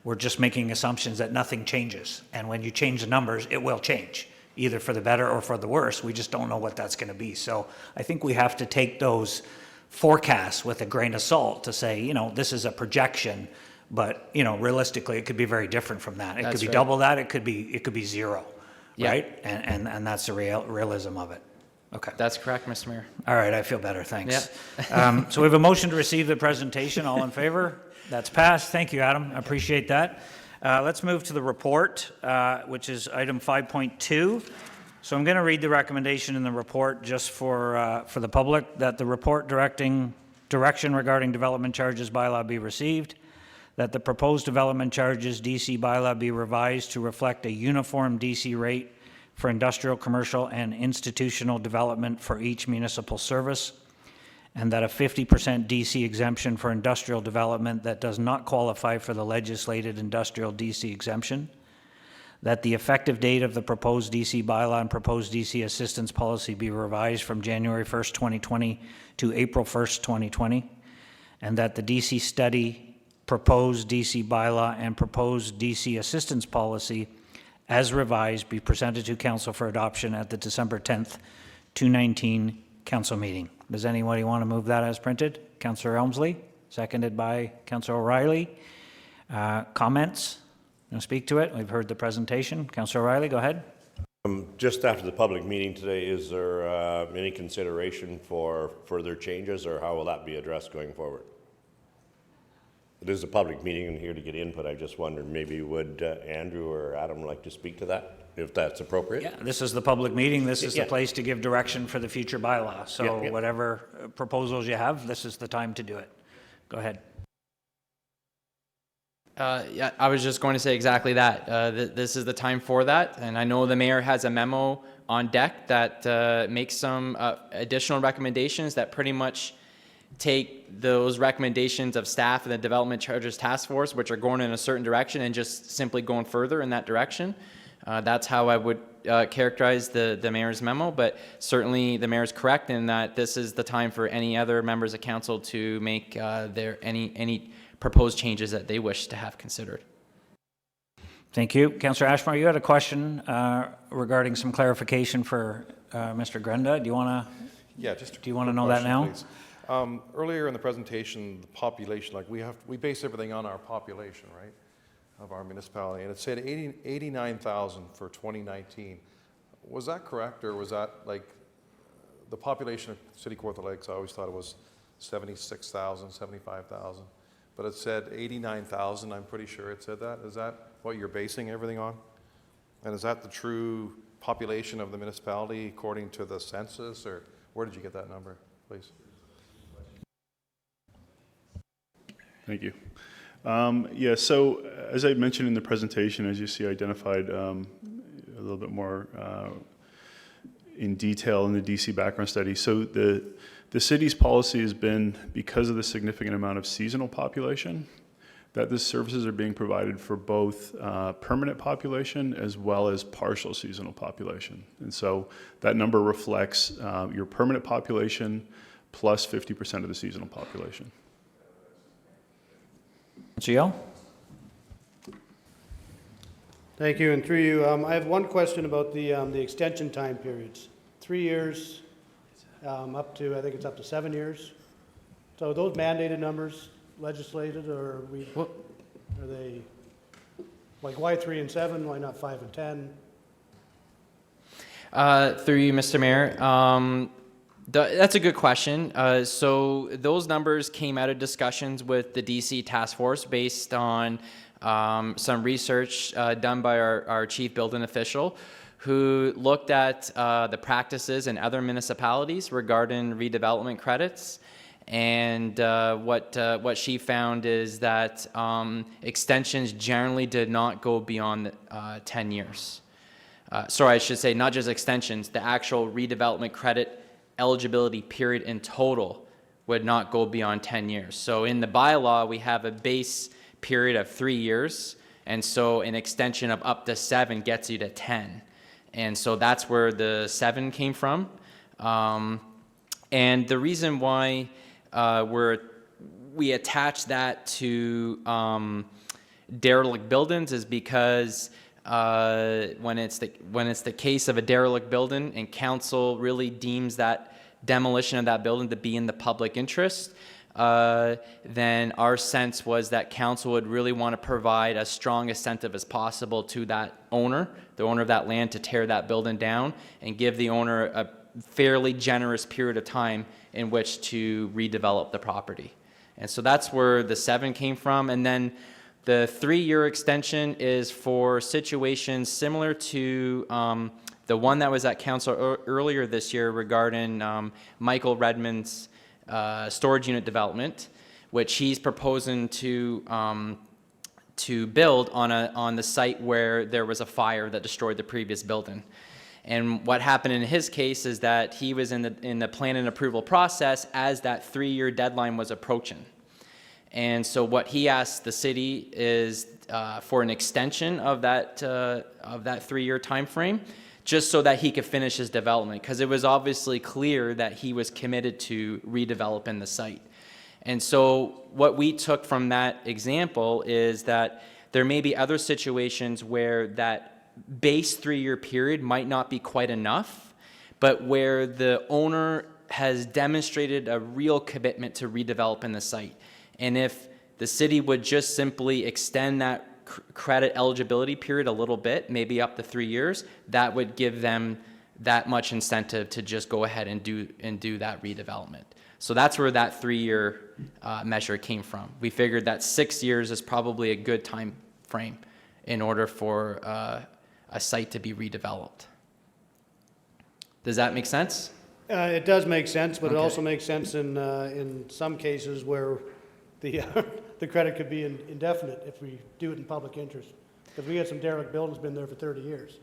we're just making assumptions that nothing changes. And when you change the numbers, it will change, either for the better or for the worse. We just don't know what that's going to be. So I think we have to take those forecasts with a grain of salt to say, this is a projection, but, realistically, it could be very different from that. It That's could be right. double that. It could be zero, Yeah. right? And that's the realism of it. Okay. That's correct, Mr. Mayor. All right, I feel better, thanks. So we have a motion to receive the presentation. All in favor? That's passed. Thank you, Adam. I appreciate that. Let's move to the report, which is item 5.2. So I'm going to read the recommendation in the report just for the public, that the report direction regarding development charges bylaw be received, that the proposed development charges DC bylaw be revised to reflect a uniform DC rate for industrial, commercial, and institutional development for each municipal service, and that a 50% DC exemption for industrial development that does not qualify for the legislated industrial DC exemption, that the effective date of the proposed DC bylaw and proposed DC assistance policy be revised from January 1st, 2020 to April 1st, 2020, and that the DC study, proposed DC bylaw, and proposed DC assistance policy as revised be presented to council for adoption at the December 10th, 2019 council meeting. Does anybody want to move that as printed? Councillor Elmsley, seconded by Councillor O'Reilly. Comments? Want to speak to it? We've heard the presentation. Councillor O'Reilly, go ahead. Just after the public meeting today, is there any consideration for further changes, or how will that be addressed going forward? It is a public meeting and here to get input. I just wondered, maybe would Andrew or Adam like to speak to that, if that's appropriate? Yeah, this is the public meeting. This is the Yeah. place to give direction for the future bylaw. So Yeah. whatever proposals you have, this is the time to do it. Go ahead. Yeah, I was just going to say exactly that. This is the time for that, and I know the mayor has a memo on deck that makes some additional recommendations that pretty much take those recommendations of staff and the Development Charges Task Force, which are going in a certain direction, and just simply going further in that direction. That's how I would characterize the mayor's memo, but certainly the mayor's correct in that this is the time for any other members of council to make any proposed changes that they wish to have considered. Thank you. Councillor Ashmore, you had a question regarding some clarification for Mr. Grenda. Do you want to? Yeah, just. Do you want to know that now? Please. Earlier in the presentation, the population, like we base everything on our population, right, of our municipality, and it said 89,000 for 2019. Was that correct, or was that like the population of City Kawartha Lakes? I always thought it was 76,000, 75,000, but it said 89,000. I'm pretty sure it said that. Is that what you're basing everything on? And is that the true population of the municipality according to the census, or where did you get that number, please? Thank you. Yeah, so as I mentioned in the presentation, as you see identified a little bit more in detail in the DC background study. So the city's policy has been, because of the significant amount of seasonal population, that the services are being provided for both permanent population as well as partial seasonal population. And so that number reflects your permanent population plus 50% of the seasonal population. Gio? Thank you, and through you, I have one question about the extension time periods. 3 years, up to, I think it's up to 7 years. So are those mandated numbers legislated, or are they, like, why 3 and 7, why not 5 and 10? Through you, Mr. Mayor. That's a good question. So those numbers came out of discussions with the DC task force based on some research done by our chief building official, who looked at the practices in other municipalities regarding redevelopment credits. And what she found is that extensions generally did not go beyond 10 years. Sorry, I should say not just extensions, the actual redevelopment credit eligibility period in total would not go beyond 10 years. So in the bylaw, we have a base period of 3 years, and so an extension of up to 7 gets you to 10. And so that's where the 7 came from. And the reason why we attach that to derelict buildings is because when it's the case of a derelict building and council really deems that demolition of that building to be in the public interest, then our sense was that council would really want to provide as strong incentive as possible to that owner, the owner of that land, to tear that building down and give the owner a fairly generous period of time in which to redevelop the property. And so that's where the 7 came from. And then the 3-year extension is for situations similar to the one that was at council earlier this year regarding Michael Redmond's storage unit development, which he's proposing to build on the site where there was a fire that destroyed the previous building. And what happened in his case is that he was in the plan and approval process as that 3-year deadline was approaching. And so what he asked the city is for an extension of that 3-year time frame, just so that he could finish his development, because it was obviously clear that he was committed to redeveloping the site. And so what we took from that example is that there may be other situations where that base 3-year period might not be quite enough, but where the owner has demonstrated a real commitment to redeveloping the site. And if the city would just simply extend that credit eligibility period a little bit, maybe up to 3 years, that would give them that much incentive to just go ahead and do that redevelopment. So that's where that 3-year measure came from. We figured that 6 years is probably a good time frame in order for a site to be redeveloped. Does that make sense? It does make sense, but Okay. it also makes sense in some cases where the credit could be indefinite if we do it in public interest. Because we had some derelict buildings been there for 30 years.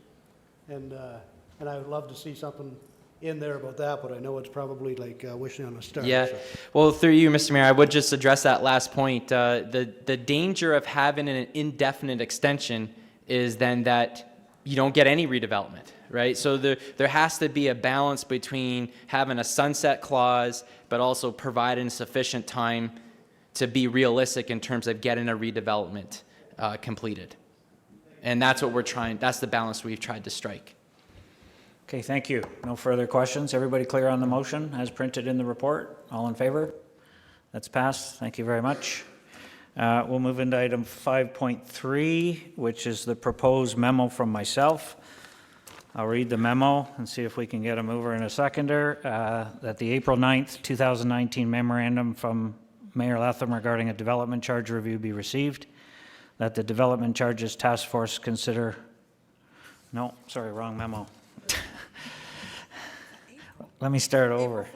And I would love to see something in there about that, but I know it's probably like wishing on a star. Yeah, so. well, through you, Mr. Mayor, I would just address that last point. The danger of having an indefinite extension is then that you don't get any redevelopment, right? So there has to be a balance between having a sunset clause, but also providing sufficient time to be realistic in terms of getting a redevelopment completed. And that's what that's the balance we've tried to strike. Okay, thank you. No further questions. Everybody clear on the motion as printed in the report? All in favor? That's passed. Thank you very much. We'll move into item 5.3, which is the proposed memo from myself. I'll read the memo and see if we can get a mover and a seconder. That the April 9th, 2019 memorandum from Mayor Latham regarding a development charge review be received. That the Development Charges Task Force consider, no, sorry, wrong memo. Let me start over.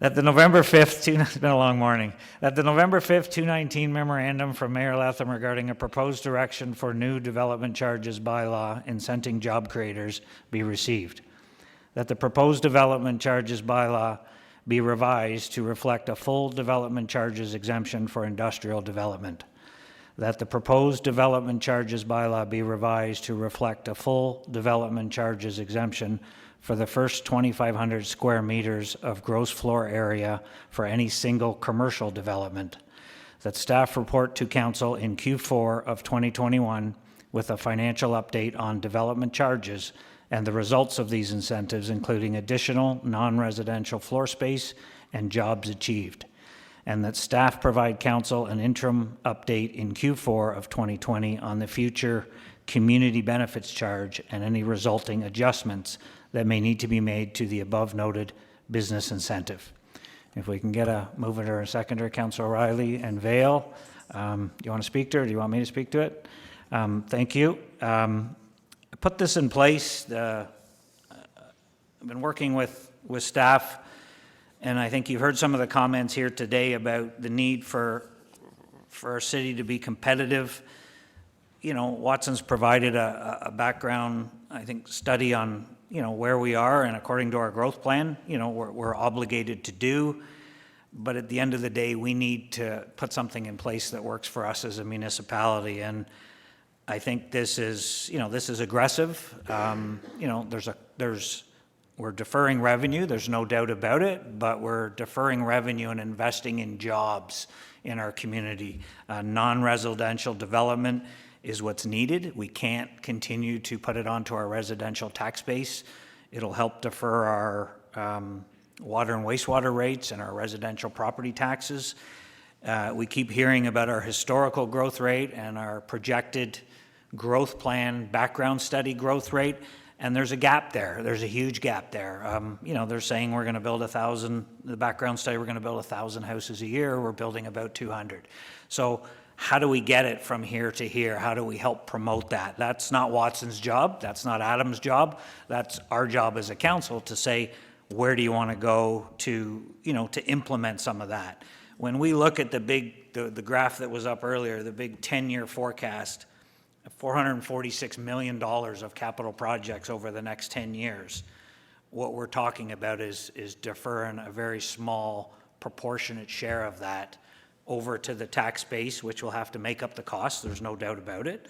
That the November 5th, it's been a long morning, that the November 5th, 2019 memorandum from Mayor Latham regarding a proposed direction for new development charges bylaw incenting job creators be received. That the proposed development charges bylaw be revised to reflect a full development charges exemption for industrial development. That the proposed development charges bylaw be revised to reflect a full development charges exemption for the first 2,500 square meters of gross floor area for any single commercial development. That staff report to council in Q4 of 2021 with a financial update on development charges and the results of these incentives, including additional non-residential floor space and jobs achieved. And that staff provide council an interim update in Q4 of 2020 on the future community benefits charge and any resulting adjustments that may need to be made to the above noted business incentive. If we can get a mover or a seconder, Councillor O'Reilly and Vale. Do you want to speak to it or do you want me to speak to it? Thank you. I put this in place. I've been working with staff, and I think you've heard some of the comments here today about the need for our city to be competitive. You know, Watson's provided a background, I think, study on, you know, where we are, and according to our growth plan, you know, we're obligated to do. But at the end of the day, we need to put something in place that works for us as a municipality. And I think this is, you know, this is aggressive. You know, we're deferring revenue, there's no doubt about it, but we're deferring revenue and investing in jobs in our community. Non-residential development is what's needed. We can't continue to put it onto our residential tax base. It'll help defer our water and wastewater rates and our residential property taxes. We keep hearing about our historical growth rate and our projected growth plan background study growth rate, and there's a gap there. There's a huge gap there. You know, they're saying we're going to build 1,000, the background study, we're going to build 1,000 houses a year. We're building about 200. So how do we get it from here to here? How do we help promote that? That's not Watson's job. That's not Adam's job. That's our job as a council to say, where do you want to go to, you know, to implement some of that? When we look at the graph that was up earlier, the big 10-year forecast, $446 million of capital projects over the next 10 years, what we're talking about is deferring a very small proportionate share of that over to the tax base, which will have to make up the cost, there's no doubt about it.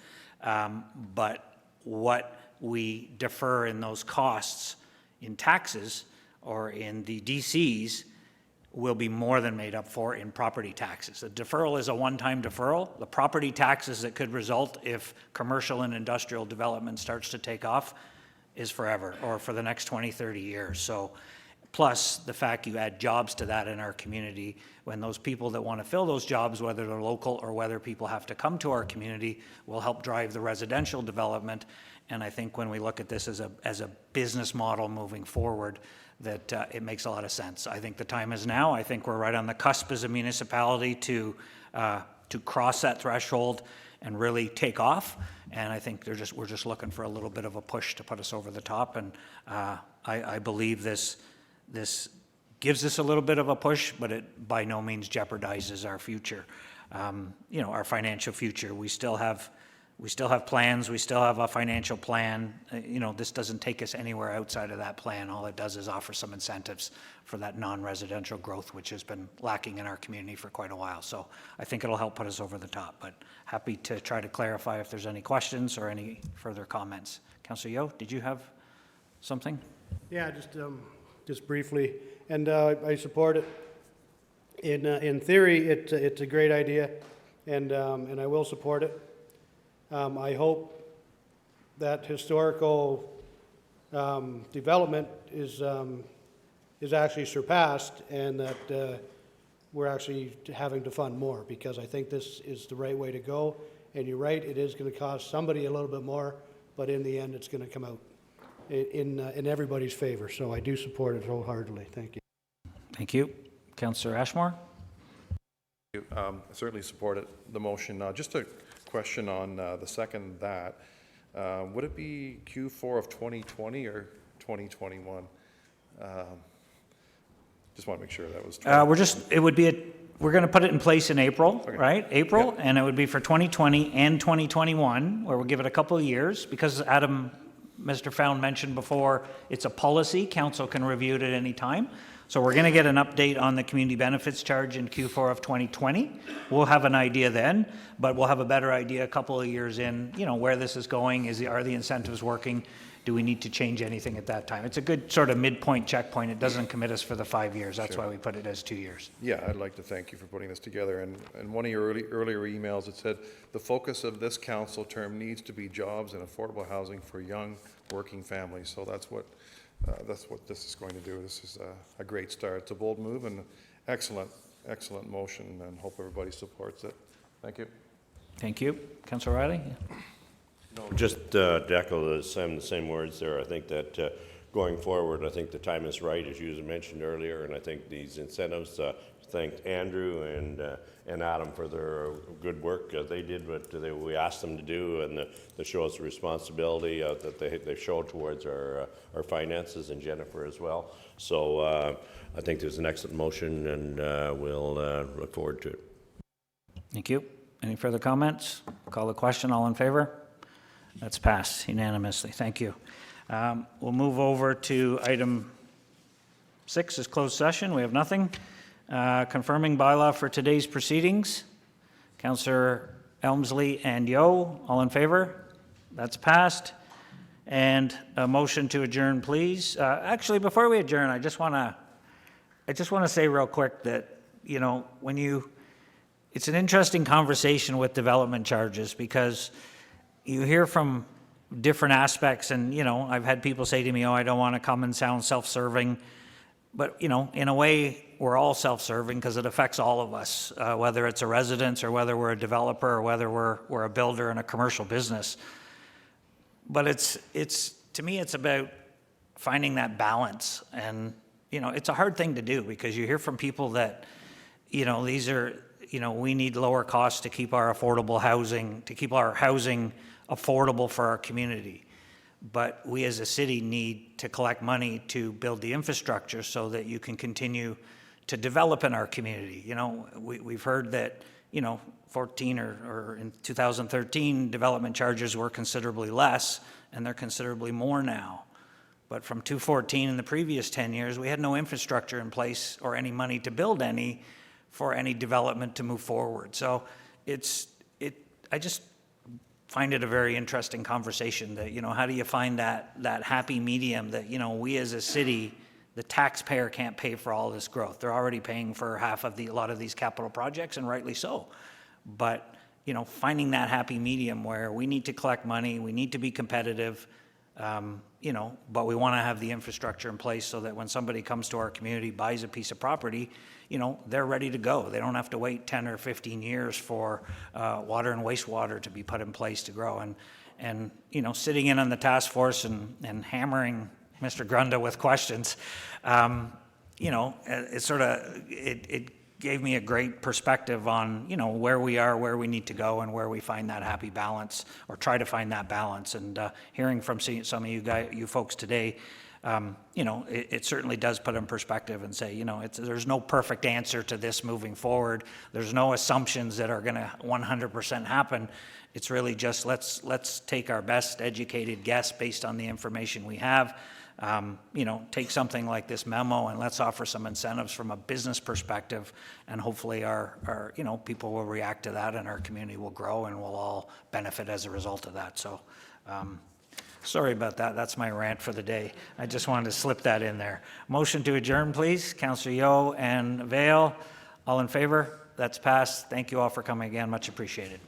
But what we defer in those costs in taxes or in the DCs will be more than made up for in property taxes. The deferral is a one-time deferral. The property taxes that could result if commercial and industrial development starts to take off is forever, or for the next 20, 30 years. So, plus the fact you add jobs to that in our community, when those people that want to fill those jobs, whether they're local or whether people have to come to our community, will help drive the residential development. And I think when we look at this as a business model moving forward, that it makes a lot of sense. I think the time is now. I think we're right on the cusp as a municipality to cross that threshold and really take off. And I think we're just looking for a little bit of a push to put us over the top. And I believe this gives us a little bit of a push, but it by no means jeopardizes our future, you know, our financial future. We still have we still have plans, we still have a financial plan. This doesn't take us anywhere outside of that plan. All it does is offer some incentives for that non-residential growth, which has been lacking in our community for quite a while. So I think it'll help put us over the top, but happy to try to clarify if there's any questions or any further comments. Councillor Yeo, did you have something? Yeah, just briefly, and I support it. In theory, it's a great idea, and I will support it. I hope that historical development is actually surpassed, and that we're actually having to fund more, because I think this is the right way to go. And you're right, it is going to cost somebody a little bit more, but in the end, it's going to come out in everybody's favor. So I do support it wholeheartedly. Thank you. Thank you. Councillor Ashmore? I certainly supported the motion. Just a question on the second that. Would it be Q4 of 2020 or 2021? Just want to make sure that was. We're going to put it in place in April, Okay. right? April, Yep. and it would be for 2020 and 2021, where we'll give it a couple of years, because Mr. Found mentioned before, it's a policy, council can review it at any time. So we're going to get an update on the community benefits charge in Q4 of 2020. We'll have an idea then, but we'll have a better idea a couple of years in, where this is going. Are the incentives working? Do we need to change anything at that time? It's a good sort of midpoint checkpoint. It doesn't commit us for the 5 years. That's why we put it as 2 years. Yeah, I'd like to thank you for putting this together. And one of your earlier emails, it said, the focus of this council term needs to be jobs and affordable housing for young working families. So that's what this is going to do. This is a great start. It's a bold move and excellent motion, and hope everybody supports it. Thank you. Thank you. Councillor Riley? No, just to echo the same words there. I think that going forward, I think the time is right, as you mentioned earlier, and I think these incentives, thank Andrew and Adam for their good work. They did what we asked them to do, and they show us the responsibility that they show towards our finances, and Jennifer as well. So I think there's an excellent motion, and we'll look forward to it. Thank you. Any further comments? Call the question. All in favor? That's passed unanimously. Thank you. We'll move over to item 6 is closed session. We have nothing. Confirming bylaw for today's proceedings. Councillor Elmsley and Yeo, all in favor? That's passed. And a motion to adjourn, please. Actually, before we adjourn, I just want to say real quick that, it's an interesting conversation with development charges, because you hear from different aspects, and, I've had people say to me, I don't want to come and sound self-serving. But, in a way, we're all self-serving, because it affects all of us, whether it's a residence or whether we're a developer or whether we're a builder in a commercial business. But to me, it's about finding that balance. And, it's a hard thing to do, because you hear from people that, these are, we need lower costs to keep our affordable housing, to keep our housing affordable for our community. But we as a city need to collect money to build the infrastructure so that you can continue to develop in our community. We've heard that, 14 or in 2013, development charges were considerably less, and they're considerably more now. But from 2014 in the previous 10 years, we had no infrastructure in place or any money to build any for any development to move forward. So I just find it a very interesting conversation that, how do you find that happy medium that, we as a city, the taxpayer can't pay for all this growth. They're already paying for a lot of these capital projects, and rightly so. But, finding that happy medium where we need to collect money, we need to be competitive, but we want to have the infrastructure in place so that when somebody comes to our community, buys a piece of property, they're ready to go. They don't have to wait 10 or 15 years for water and wastewater to be put in place to grow. And sitting in on the task force and hammering Mr. Grunda with questions, it gave me a great perspective on, where we are, where we need to go, and where we find that happy balance, or try to find that balance. And hearing from some of you folks today, you know, it certainly does put in perspective and say, you know, there's no perfect answer to this moving forward. There's no assumptions that are going to 100% happen. It's really just let's take our best educated guess based on the information we have. You know, take something like this memo and let's offer some incentives from a business perspective, and hopefully our you know, people will react to that and our community will grow and we'll all benefit as a result of that. So, sorry about that. That's my rant for the day. I just wanted to slip that in there. Motion to adjourn, please. Councillor Yeo and Vale. All in favor? That's passed. Thank you all for coming again. Much appreciated.